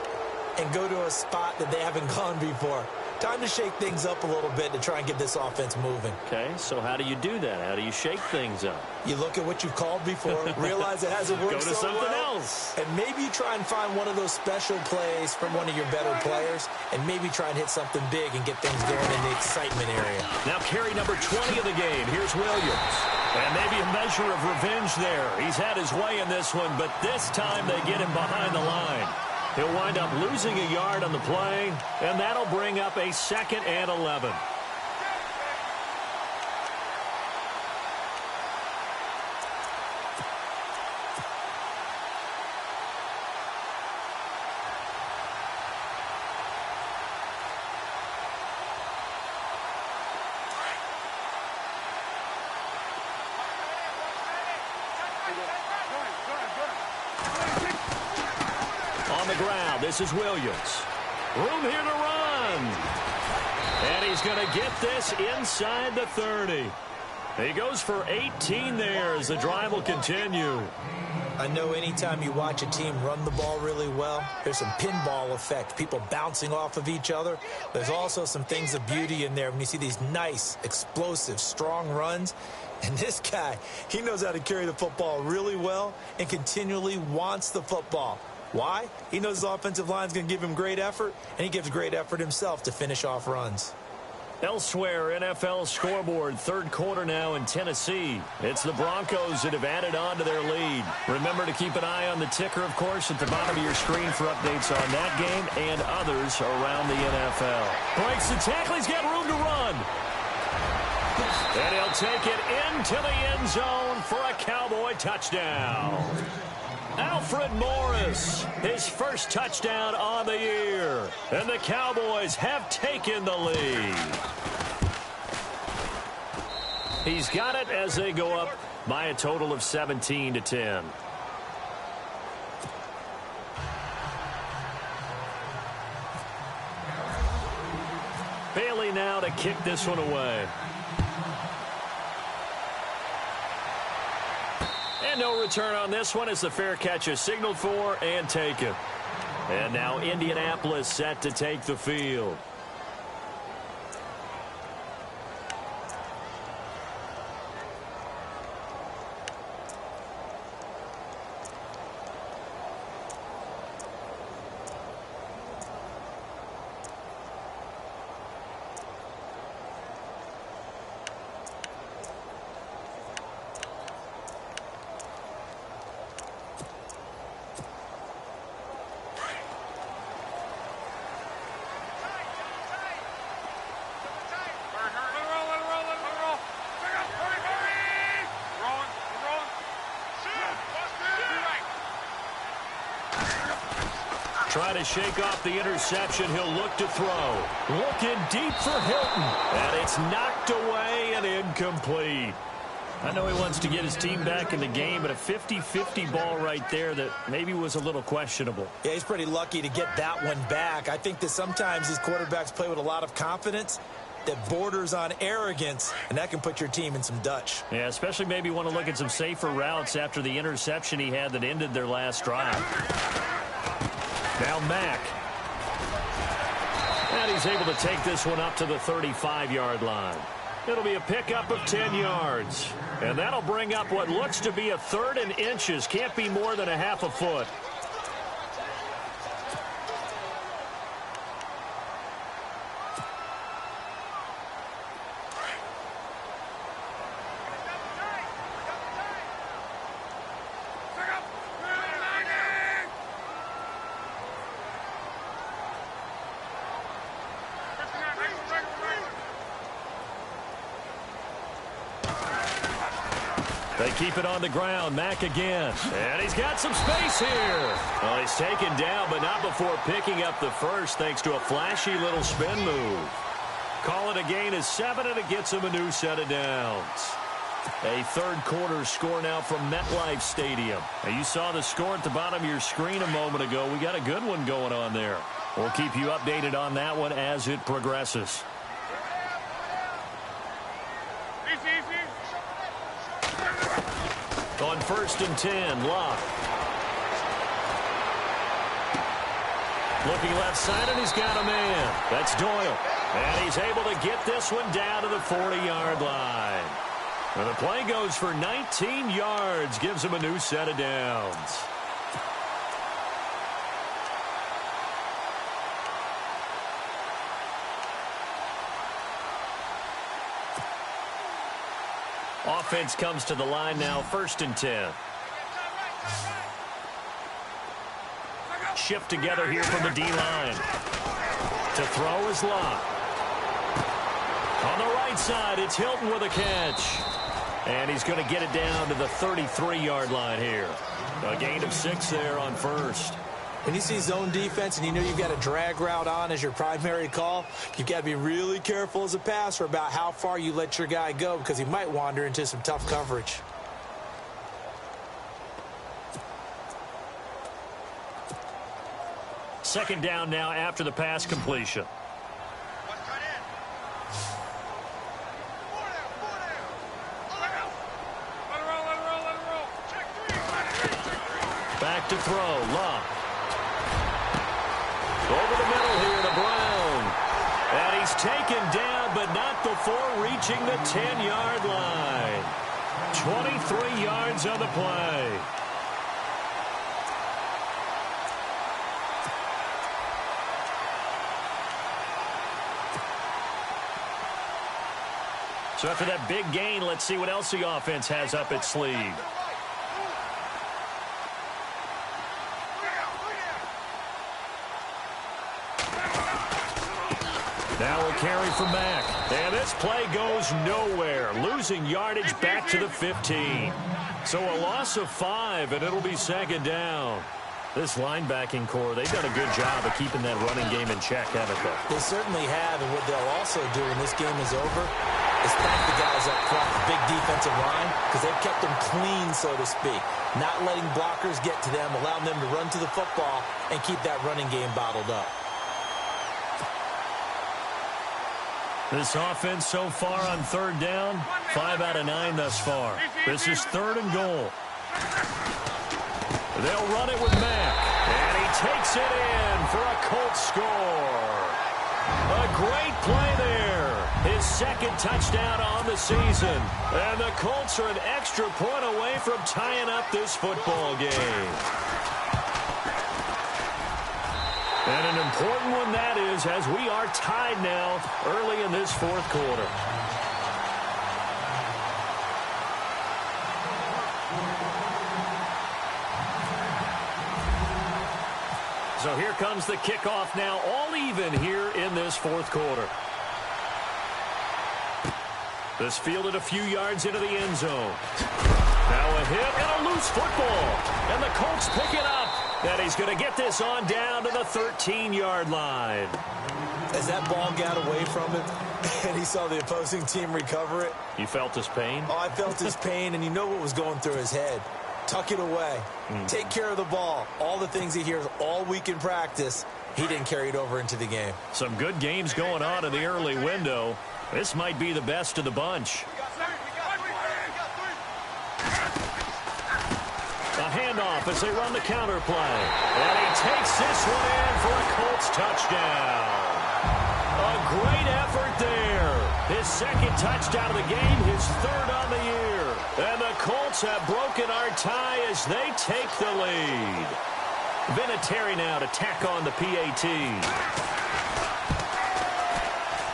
and go to a spot that they haven't gone before. Time to shake things up a little bit to try and get this offense moving. Okay, so how do you do that? How do you shake things up? You look at what you've called before, realize it hasn't worked so well. Go to something else. And maybe you try and find one of those special plays from one of your better players, and maybe try and hit something big and get things going in the excitement area. Now carry number 20 of the game. Here's Williams. And maybe a measure of revenge there. He's had his way in this one, but this time they get him behind the line. He'll wind up losing a yard on the play, and that'll bring up a 2nd and 11. On the ground, this is Williams. Room here to run. And he's going to get this inside the 30. He goes for 18 there as the drive will continue. I know anytime you watch a team run the ball really well, there's some pinball effect, people bouncing off of each other. There's also some things of beauty in there when you see these nice, explosive, strong runs. And this guy, he knows how to carry the football really well and continually wants the football. Why? He knows his offensive line is going to give him great effort, and he gives great effort himself to finish off runs. Elsewhere, NFL scoreboard, third quarter now in Tennessee. It's the Broncos that have added on to their lead. Remember to keep an eye on the ticker, of course, at the bottom of your screen for updates on that game and others around the NFL. Breaks the tackle. He's got room to run. And he'll take it into the end zone for a Cowboy touchdown. Alfred Morris, his first touchdown on the year. And the Cowboys have taken the lead. He's got it as they go up by a total of 17-10. Bailey now to kick this one away. And no return on this one as the fair catch is signaled for and taken. And now Indianapolis set to take the field. Try to shake off the interception. He'll look to throw. Looking deep for Hilton. And it's knocked away and incomplete. I know he wants to get his team back in the game, but a 50-50 ball right there that maybe was a little questionable. Yeah, he's pretty lucky to get that one back. I think that sometimes these quarterbacks play with a lot of confidence, that borders on arrogance, and that can put your team in some Dutch. Yeah, especially maybe want to look at some safer routes after the interception he had that ended their last drive. Now Mack. And he's able to take this one up to the 35-yard line. It'll be a pickup of 10 yards. And that'll bring up what looks to be a 3rd and inches. Can't be more than a half a foot. They keep it on the ground. Mack again. And he's got some space here. Well, he's taken down, but not before picking up the first thanks to a flashy little spin move. Call it a gain of 7, and it gets him a new set of downs. A third quarter score now from MetLife Stadium. Now, you saw the score at the bottom of your screen a moment ago. We got a good one going on there. We'll keep you updated on that one as it progresses. On 1st and 10, Locke. Looking left side, and he's got a man. That's Doyle. And he's able to get this one down to the 40-yard line. And the play goes for 19 yards, gives him a new set of downs. Offense comes to the line now, 1st and 10. Shift together here from the D-line. To throw is Locke. On the right side, it's Hilton with a catch. And he's going to get it down to the 33-yard line here. A gain of 6 there on 1st. When you see zone defense and you know you've got a drag route on as your primary call, you've got to be really careful as a passer about how far you let your guy go because he might wander into some tough coverage. Second down now after the pass completion. Back to throw, Locke. Over the middle here to Brown. And he's taken down, but not before reaching the 10-yard line. 23 yards on the play. So after that big gain, let's see what else the offense has up its sleeve. Now a carry from Mack. And this play goes nowhere. Losing yardage back to the 15. So a loss of 5, and it'll be second down. This linebacking core, they've done a good job of keeping that running game in check, haven't they? They certainly have, and what they'll also do when this game is over is thank the guys up front, the big defensive line, because they've kept them clean, so to speak. Not letting blockers get to them, allowing them to run to the football and keep that running game bottled up. This offense so far on third down, 5 out of 9 thus far. This is 3rd and goal. They'll run it with Mack. And he takes it in for a Colts score. A great play there. His second touchdown on the season. And the Colts are an extra point away from tying up this football game. And an important one that is, as we are tied now early in this 4th quarter. So here comes the kickoff now, all even here in this 4th quarter. This fielded a few yards into the end zone. Now a hit and a loose football. And the Colts pick it up. And he's going to get this on down to the 13-yard line. As that ball got away from him and he saw the opposing team recover it. You felt his pain? Oh, I felt his pain, and you know what was going through his head. Tuck it away. Take care of the ball. All the things he hears all week in practice, he didn't carry it over into the game. Some good games going on in the early window. This might be the best of the bunch. A handoff as they run the counter play. And he takes this one in for a Colts touchdown. A great effort there. His second touchdown of the game, his third on the year. And the Colts have broken our tie as they take the lead. Vinatieri now to tack on the PAT.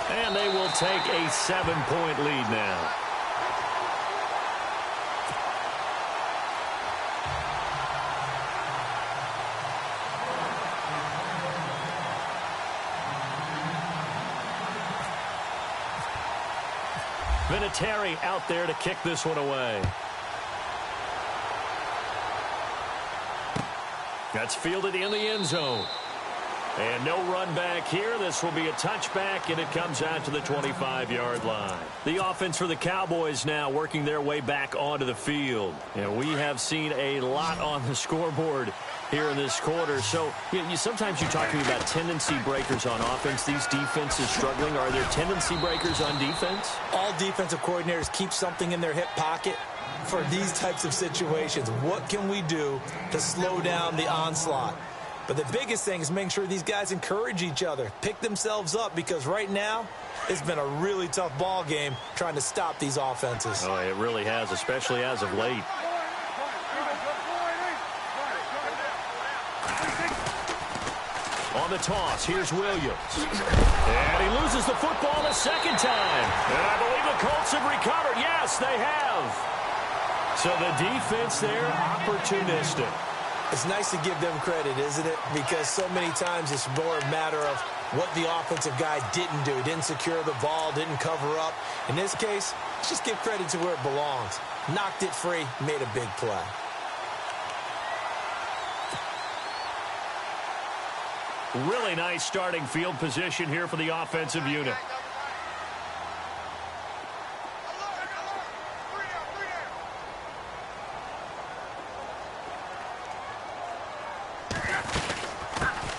And they will take a 7-point lead now. Vinatieri out there to kick this one away. That's fielded in the end zone. And no run back here. This will be a touchback, and it comes out to the 25-yard line. The offense for the Cowboys now working their way back onto the field. And we have seen a lot on the scoreboard here in this quarter. So sometimes you talk to me about tendency breakers on offense. These defenses struggling. Are there tendency breakers on defense? All defensive coordinators keep something in their hip pocket for these types of situations. What can we do to slow down the onslaught? But the biggest thing is making sure these guys encourage each other, pick themselves up, because right now it's been a really tough ball game trying to stop these offenses. Oh, it really has, especially as of late. On the toss, here's Williams. And he loses the football a second time. And I believe the Colts have recovered. Yes, they have. So the defense there, opportunistic. It's nice to give them credit, isn't it? Because so many times it's more a matter of what the offensive guy didn't do. He didn't secure the ball, didn't cover up. In this case, just give credit to where it belongs. Knocked it free, made a big play. Really nice starting field position here for the offensive unit.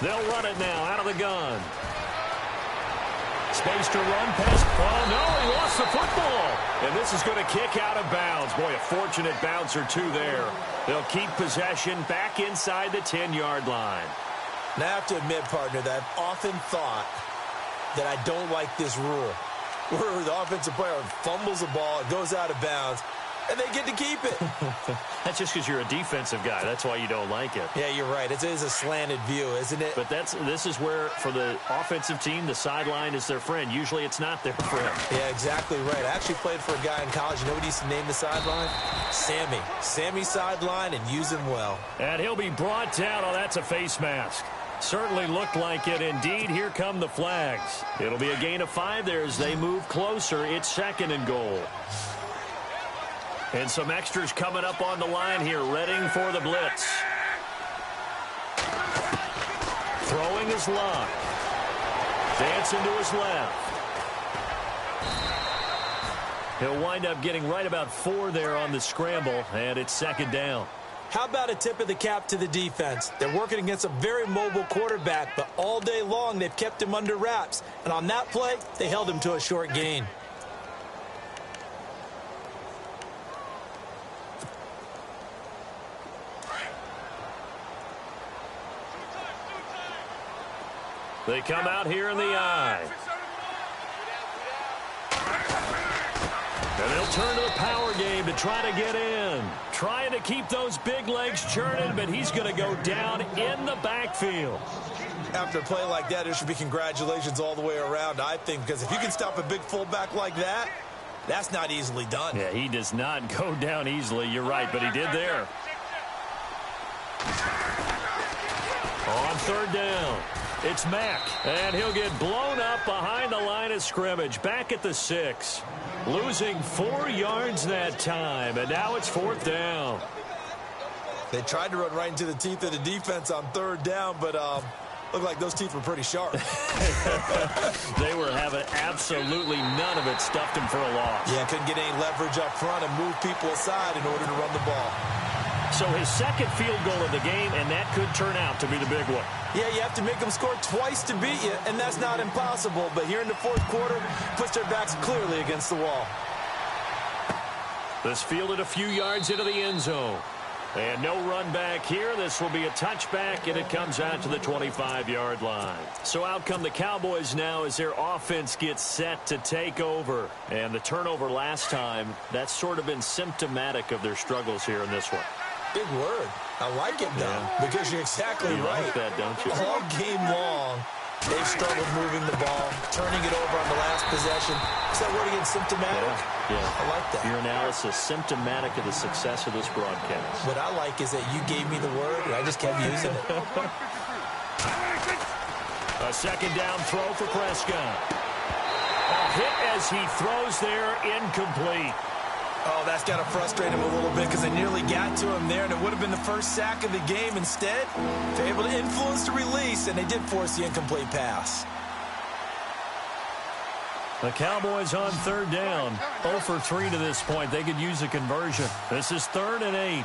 They'll run it now out of the gun. Space to run past. Oh, no, he lost the football. And this is going to kick out of bounds. Boy, a fortunate bounce or two there. They'll keep possession back inside the 10-yard line. Now, I have to admit, partner, that I've often thought that I don't like this rule, where the offensive player fumbles the ball, it goes out of bounds, and they get to keep it. That's just because you're a defensive guy. That's why you don't like it. Yeah, you're right. It is a slanted view, isn't it? But this is where, for the offensive team, the sideline is their friend. Usually it's not their friend. Yeah, exactly right. I actually played for a guy in college. You know what he used to name the sideline? Sammy. Sammy sideline, and use him well. And he'll be brought down. Oh, that's a face mask. Certainly looked like it. Indeed, here come the flags. It'll be a gain of 5 there as they move closer. It's 2nd and goal. And some extras coming up on the line here, readying for the blitz. Throwing his luck. Dancing to his left. He'll wind up getting right about 4 there on the scramble, and it's 2nd down. How about a tip of the cap to the defense? They're working against a very mobile quarterback, but all day long they've kept him under wraps. And on that play, they held him to a short gain. They come out here in the eye. And they'll turn to the power game to try to get in. Trying to keep those big legs churning, but he's going to go down in the backfield. After a play like that, there should be congratulations all the way around, I think, because if you can stop a big fullback like that, that's not easily done. Yeah, he does not go down easily. You're right, but he did there. On 3rd down. It's Mack, and he'll get blown up behind the line of scrimmage, back at the 6. Losing 4 yards that time, and now it's 4th down. They tried to run right into the teeth of the defense on 3rd down, but looked like those teeth were pretty sharp. They were having absolutely none of it, stuffed him for a loss. Yeah, couldn't get any leverage up front and move people aside in order to run the ball. So his second field goal of the game, and that could turn out to be the big one. Yeah, you have to make them score twice to beat you, and that's not impossible. But here in the fourth quarter, puts their backs clearly against the wall. This fielded a few yards into the end zone. And no run back here. This will be a touchback, and it comes out to the 25-yard line. So out come the Cowboys now as their offense gets set to take over. And the turnover last time, that's sort of been symptomatic of their struggles here in this one. Big word. I like it, though, because you're exactly right. You like that, don't you? All game long, they've struggled moving the ball, turning it over on the last possession. Is that word again, symptomatic? Yeah. I like that. Your analysis, symptomatic of the success of this broadcast. What I like is that you gave me the word, and I just kept using it. A second down throw for Prescott. A hit as he throws there, incomplete. Oh, that's got to frustrate him a little bit because they nearly got to him there, and it would have been the first sack of the game. Instead, they're able to influence the release, and they did force the incomplete pass. The Cowboys on third down, 0 for 3 to this point. They could use a conversion. This is 3rd and 8.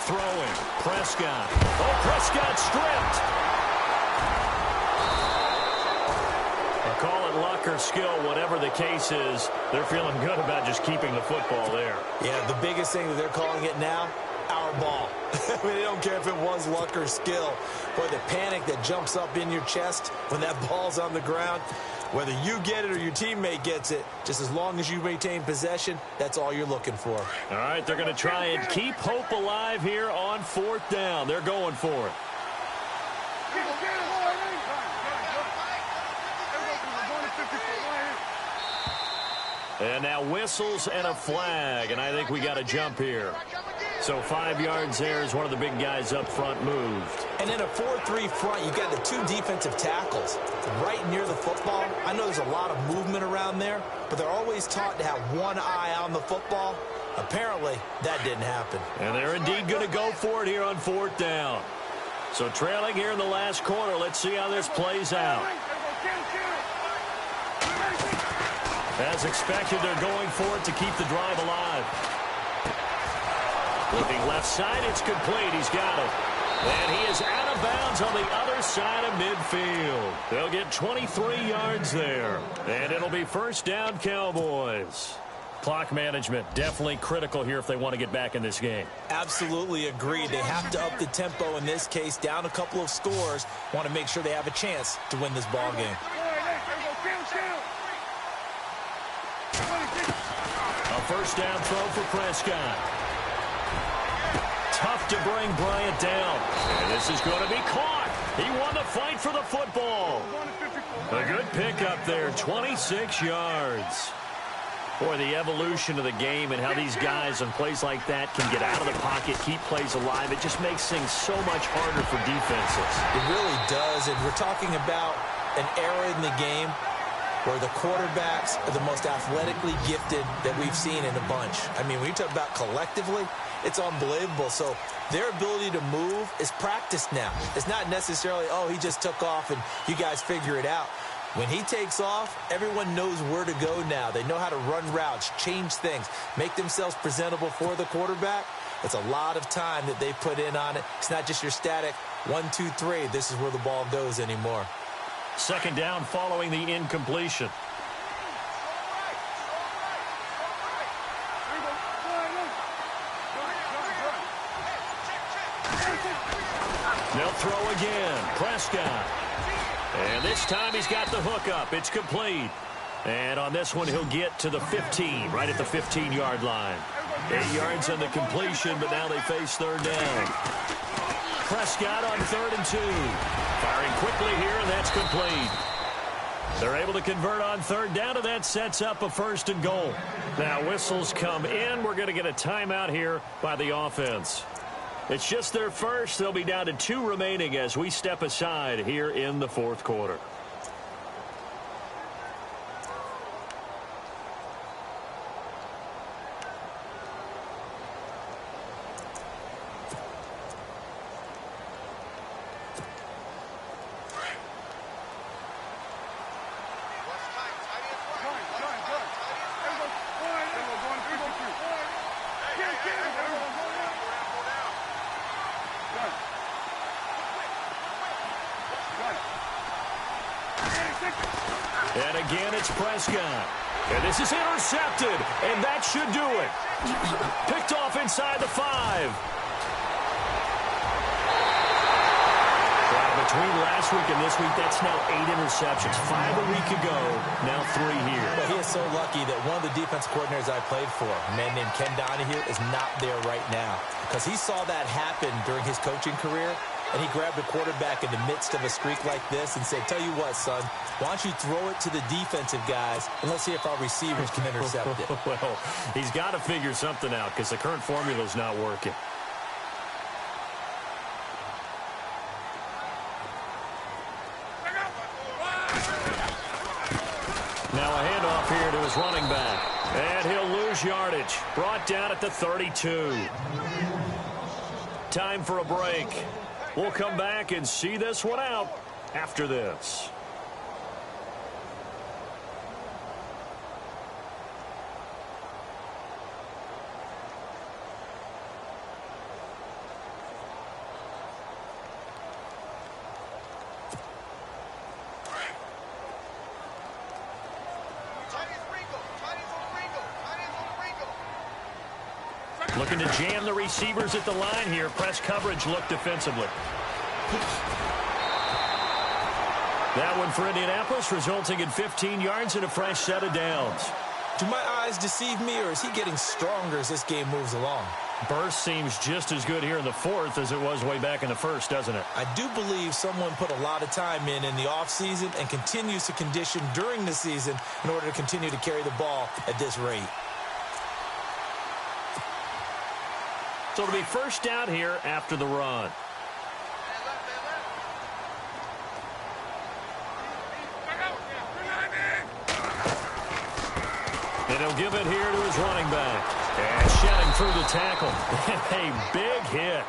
Throwing, Prescott. Oh, Prescott stripped. Call it luck or skill, whatever the case is, they're feeling good about just keeping the football there. Yeah, the biggest thing that they're calling it now, our ball. I mean, they don't care if it was luck or skill. Boy, the panic that jumps up in your chest when that ball's on the ground, whether you get it or your teammate gets it, just as long as you maintain possession, that's all you're looking for. All right, they're going to try and keep hope alive here on 4th down. They're going for it. And now whistles and a flag, and I think we got a jump here. So 5 yards there as one of the big guys up front moved. And in a 4-3 front, you've got the 2 defensive tackles right near the football. I know there's a lot of movement around there, but they're always taught to have one eye on the football. Apparently, that didn't happen. And they're indeed going to go for it here on 4th down. So trailing here in the last quarter, let's see how this plays out. As expected, they're going for it to keep the drive alive. Looking left side, it's complete. He's got it. And he is out of bounds on the other side of midfield. They'll get 23 yards there. And it'll be 1st down, Cowboys. Clock management definitely critical here if they want to get back in this game. Absolutely agreed. They have to up the tempo in this case, down a couple of scores. Want to make sure they have a chance to win this ball game. A 1st down throw for Prescott. Tough to bring Bryant down. And this is going to be caught. He won the fight for the football. A good pickup there, 26 yards. Boy, the evolution of the game and how these guys on plays like that can get out of the pocket, keep plays alive, it just makes things so much harder for defenses. It really does, and we're talking about an era in the game where the quarterbacks are the most athletically gifted that we've seen in a bunch. I mean, when you talk about collectively, it's unbelievable. So their ability to move is practiced now. It's not necessarily, oh, he just took off and you guys figure it out. When he takes off, everyone knows where to go now. They know how to run routes, change things, make themselves presentable for the quarterback. It's a lot of time that they put in on it. It's not just your static 1, 2, 3. This is where the ball goes anymore. 2nd down following the incompletion. They'll throw again. Prescott. And this time he's got the hook up. It's complete. And on this one, he'll get to the 15, right at the 15-yard line. 8 yards on the completion, but now they face 3rd down. Prescott on 3rd and 2. Firing quickly here, and that's complete. They're able to convert on 3rd down, and that sets up a 1st and goal. Now whistles come in. We're going to get a timeout here by the offense. It's just their first. They'll be down to 2 remaining as we step aside here in the 4th quarter. And again, it's Prescott. And this is intercepted, and that should do it. Picked off inside the 5. Between last week and this week, that's now 8 interceptions. 5 a week ago, now 3 here. But he is so lucky that one of the defense coordinators I played for, a man named Ken Donahue, is not there right now. Because he saw that happen during his coaching career, and he grabbed a quarterback in the midst of a streak like this and said, tell you what, son, why don't you throw it to the defensive guys, and let's see if our receivers can intercept it. Well, he's got to figure something out because the current formula is not working. Now a handoff here to his running back. And he'll lose yardage. Brought down at the 32. Time for a break. We'll come back and see this one out after this. Looking to jam the receivers at the line here. Press coverage look defensively. That one for Indianapolis, resulting in 15 yards and a fresh set of downs. Do my eyes deceive me, or is he getting stronger as this game moves along? Burst seems just as good here in the 4th as it was way back in the 1st, doesn't it? I do believe someone put a lot of time in the offseason and continues to condition during the season in order to continue to carry the ball at this rate. So it'll be first down here after the run. And he'll give it here to his running back. And shedding through the tackle. A big hit.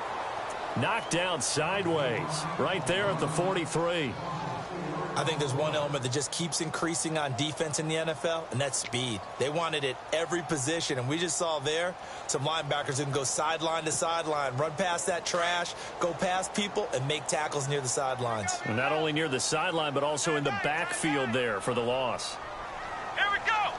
Knocked down sideways. Right there at the 43. I think there's one element that just keeps increasing on defense in the NFL, and that's speed. They want it at every position, and we just saw there some linebackers who can go sideline to sideline, run past that trash, go past people, and make tackles near the sidelines. And not only near the sideline, but also in the backfield there for the loss. Here we go.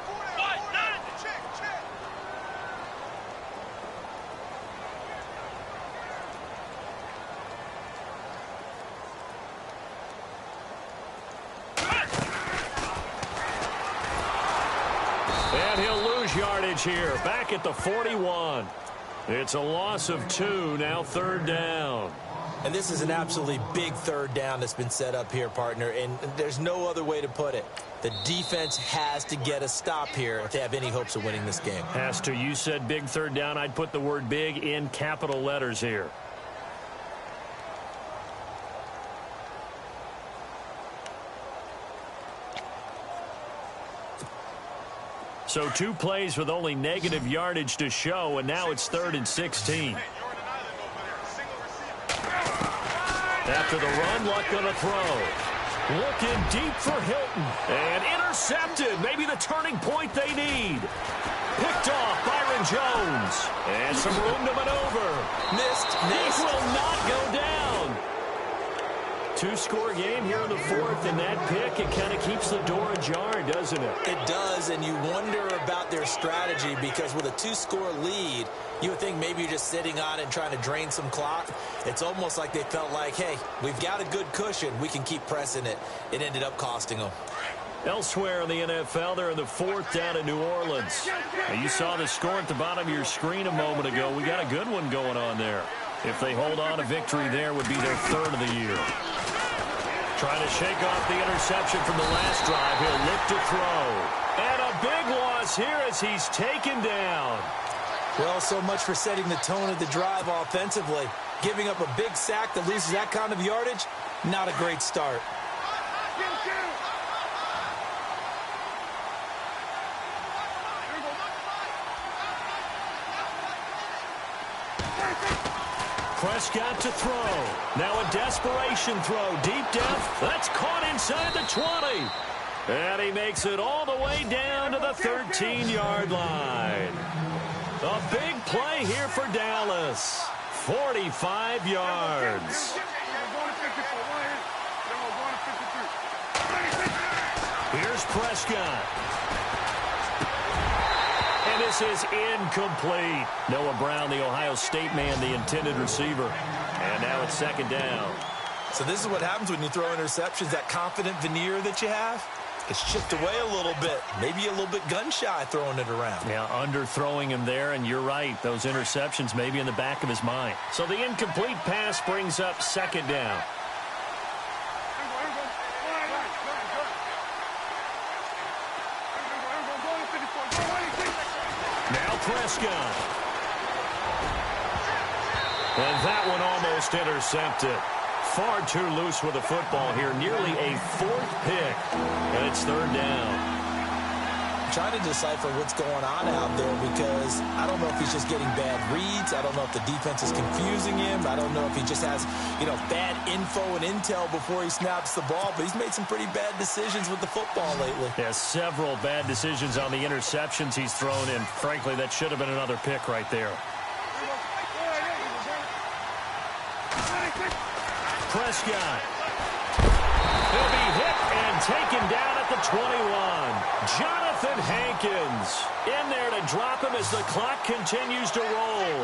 And he'll lose yardage here, back at the 41. It's a loss of 2, now 3rd down. And this is an absolutely big 3rd down that's been set up here, partner, and there's no other way to put it. The defense has to get a stop here if they have any hopes of winning this game. Has to. You said big 3rd down. I'd put the word big in capital letters here. So 2 plays with only negative yardage to show, and now it's 3rd and 16. After the run, Luck going to throw. Looking deep for Hilton. And intercepted. Maybe the turning point they need. Picked off Byron Jones. And some room to maneuver. Missed. He will not go down. 2-score game here in the 4th, and that pick, it kind of keeps the door ajar, doesn't it? It does, and you wonder about their strategy because with a 2-score lead, you would think maybe you're just sitting on it and trying to drain some clock. It's almost like they felt like, hey, we've got a good cushion. We can keep pressing it. It ended up costing them. Elsewhere in the NFL, they're in the 4th down in New Orleans. Now, you saw the score at the bottom of your screen a moment ago. We got a good one going on there. If they hold on, a victory there would be their 3rd of the year. Trying to shake off the interception from the last drive. He'll look to throw. And a big loss here as he's taken down. Well, so much for setting the tone of the drive offensively. Giving up a big sack that loses that kind of yardage, not a great start. Prescott to throw. Now a desperation throw. Deep depth. That's caught inside the 20. And he makes it all the way down to the 13-yard line. A big play here for Dallas. 45 yards. Prescott. And this is incomplete. Noah Brown, the Ohio State man, the intended receiver. And now it's second down. So this is what happens when you throw interceptions. That confident veneer that you have gets chipped away a little bit. Maybe a little bit gun-shy throwing it around. Yeah, underthrowing him there, and you're right. Those interceptions may be in the back of his mind. So the incomplete pass brings up second down. Now Prescott. And that one almost intercepted. Far too loose with the football here. Nearly a fourth pick. And it's third down. I'm trying to decipher what's going on out there because I don't know if he's just getting bad reads. I don't know if the defense is confusing him. I don't know if he just has, bad info and intel before he snaps the ball. But he's made some pretty bad decisions with the football lately. Yeah, several bad decisions on the interceptions he's thrown in. Frankly, that should have been another pick right there. Prescott. He'll be hit and taken down at the 21. Jonathan Hankins in there to drop him as the clock continues to roll.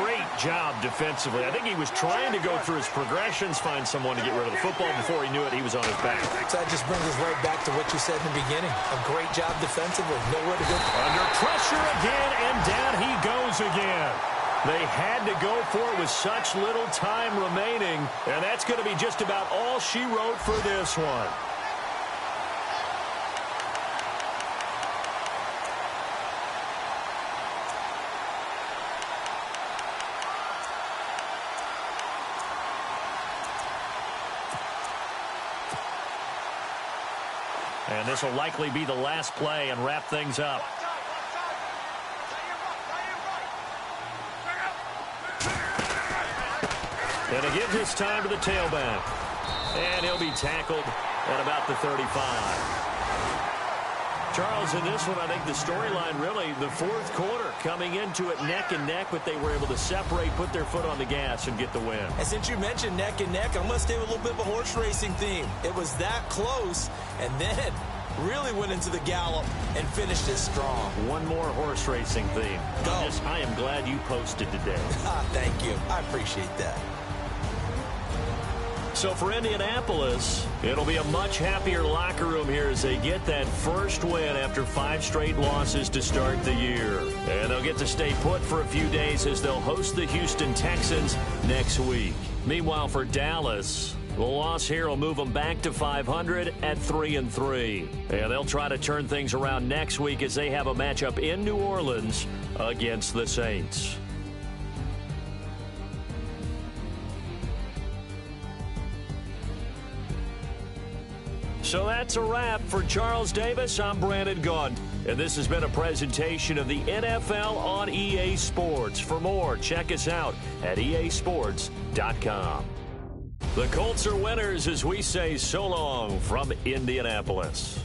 Great job defensively. I think he was trying to go through his progressions, find someone to get rid of the football. Before he knew it, he was on his back. So that just brings us right back to what you said in the beginning. A great job defensively. Nowhere to go. Under pressure again, and down he goes again. They had to go for it with such little time remaining, and that's going to be just about all she wrote for this one. And this will likely be the last play and wrap things up. And again, this time to the tailback. And he'll be tackled at about the 35. Charles, in this one, I think the storyline really, the fourth quarter, coming into it neck and neck, but they were able to separate, put their foot on the gas, and get the win. And since you mentioned neck and neck, I'm going to stay with a little bit of a horse racing theme. It was that close, and then really went into the gallop and finished it strong. One more horse racing theme. Go. I am glad you posted today. Thank you. I appreciate that. So for Indianapolis, it'll be a much happier locker room here as they get that first win after 5 straight losses to start the year. And they'll get to stay put for a few days as they'll host the Houston Texans next week. Meanwhile, for Dallas, the loss here will move them back to 500 at 3-3. And they'll try to turn things around next week as they have a matchup in New Orleans against the Saints. So that's a wrap. For Charles Davis, I'm Brandon Gaudin. And this has been a presentation of the NFL on EA Sports. For more, check us out at easports.com. The Colts are winners as we say so long from Indianapolis.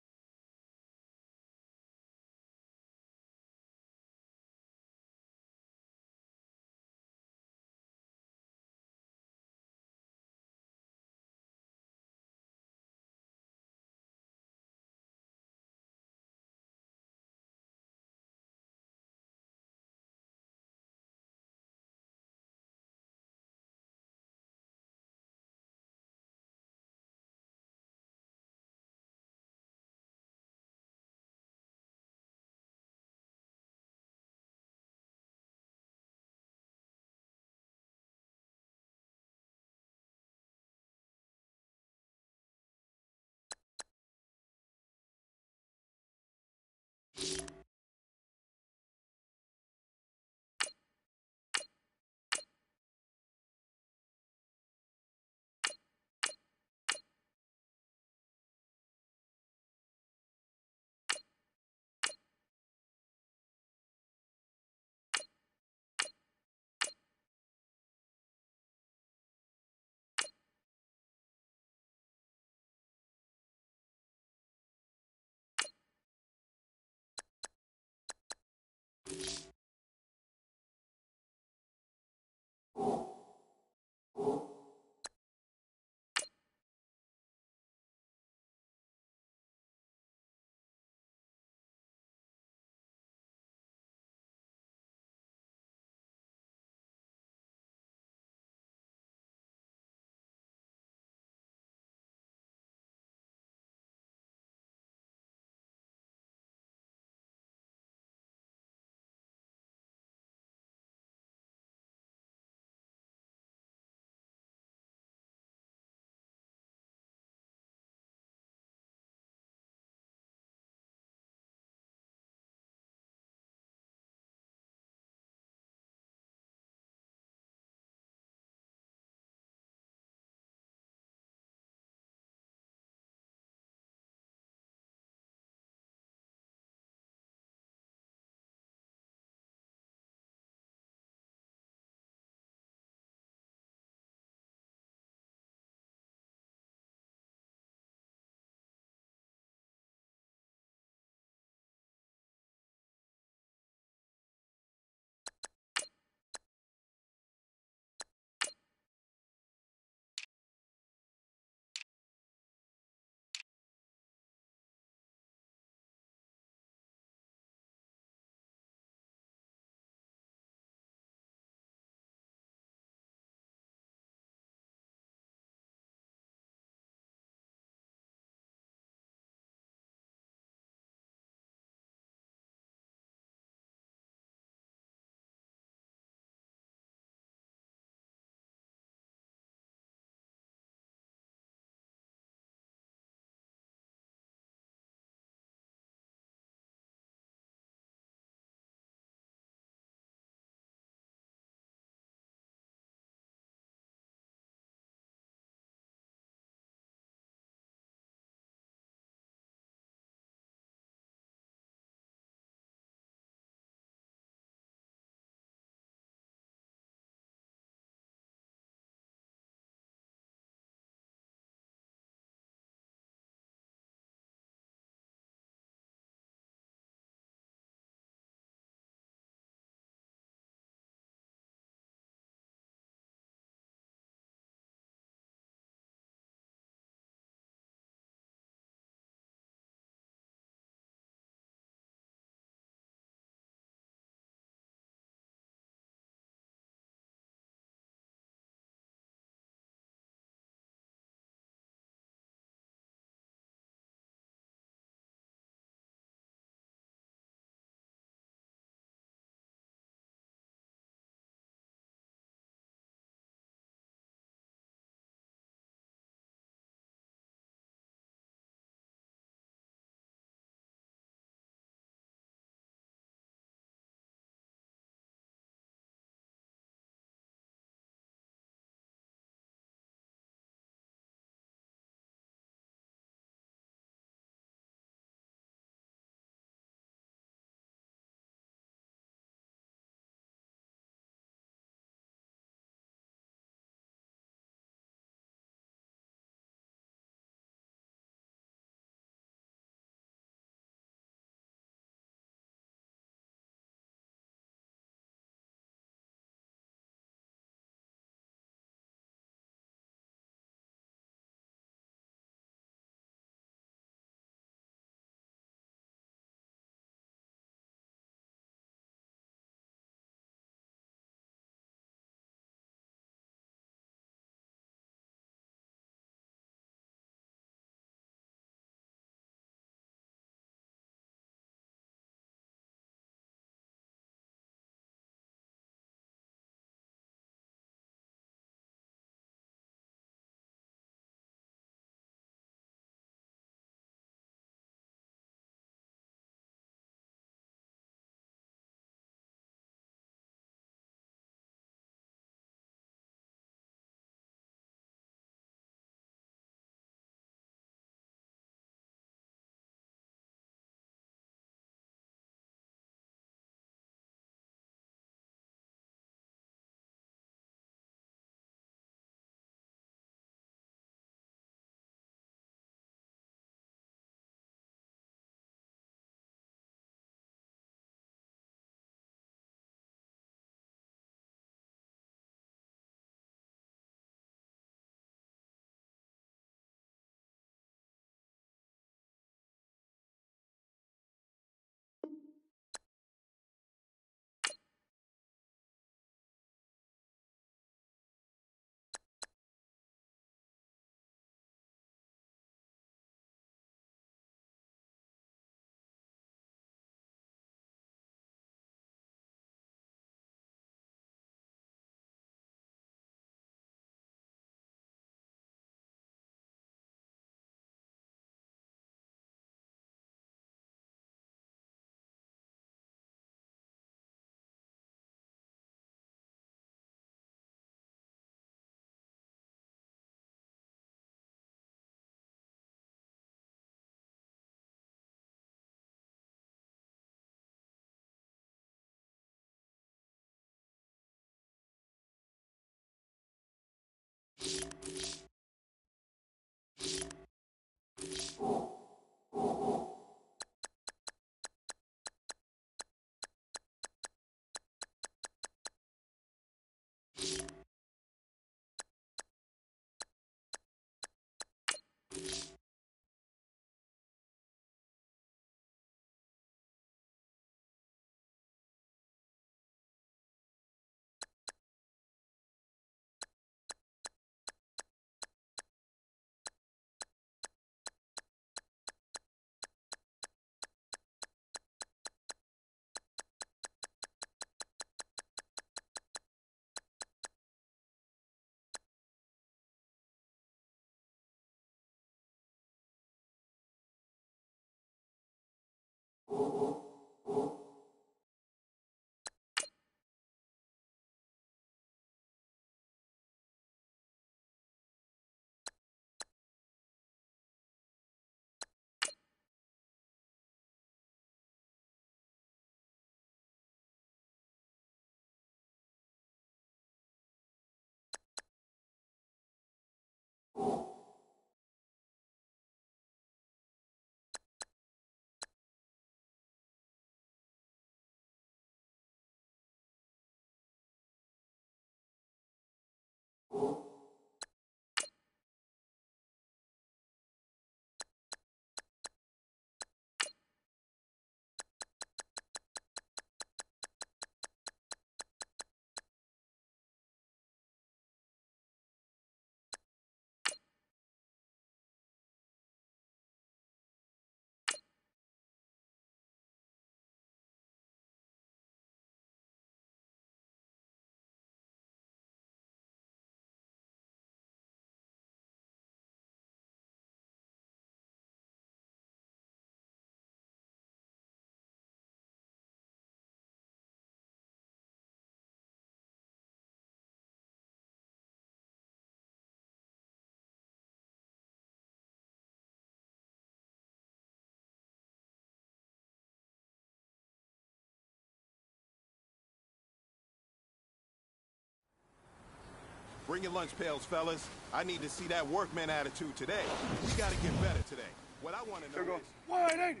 Bring your lunch pails, fellas. I need to see that workman attitude today. We got to get better today. What I want to know is... 180!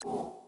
you.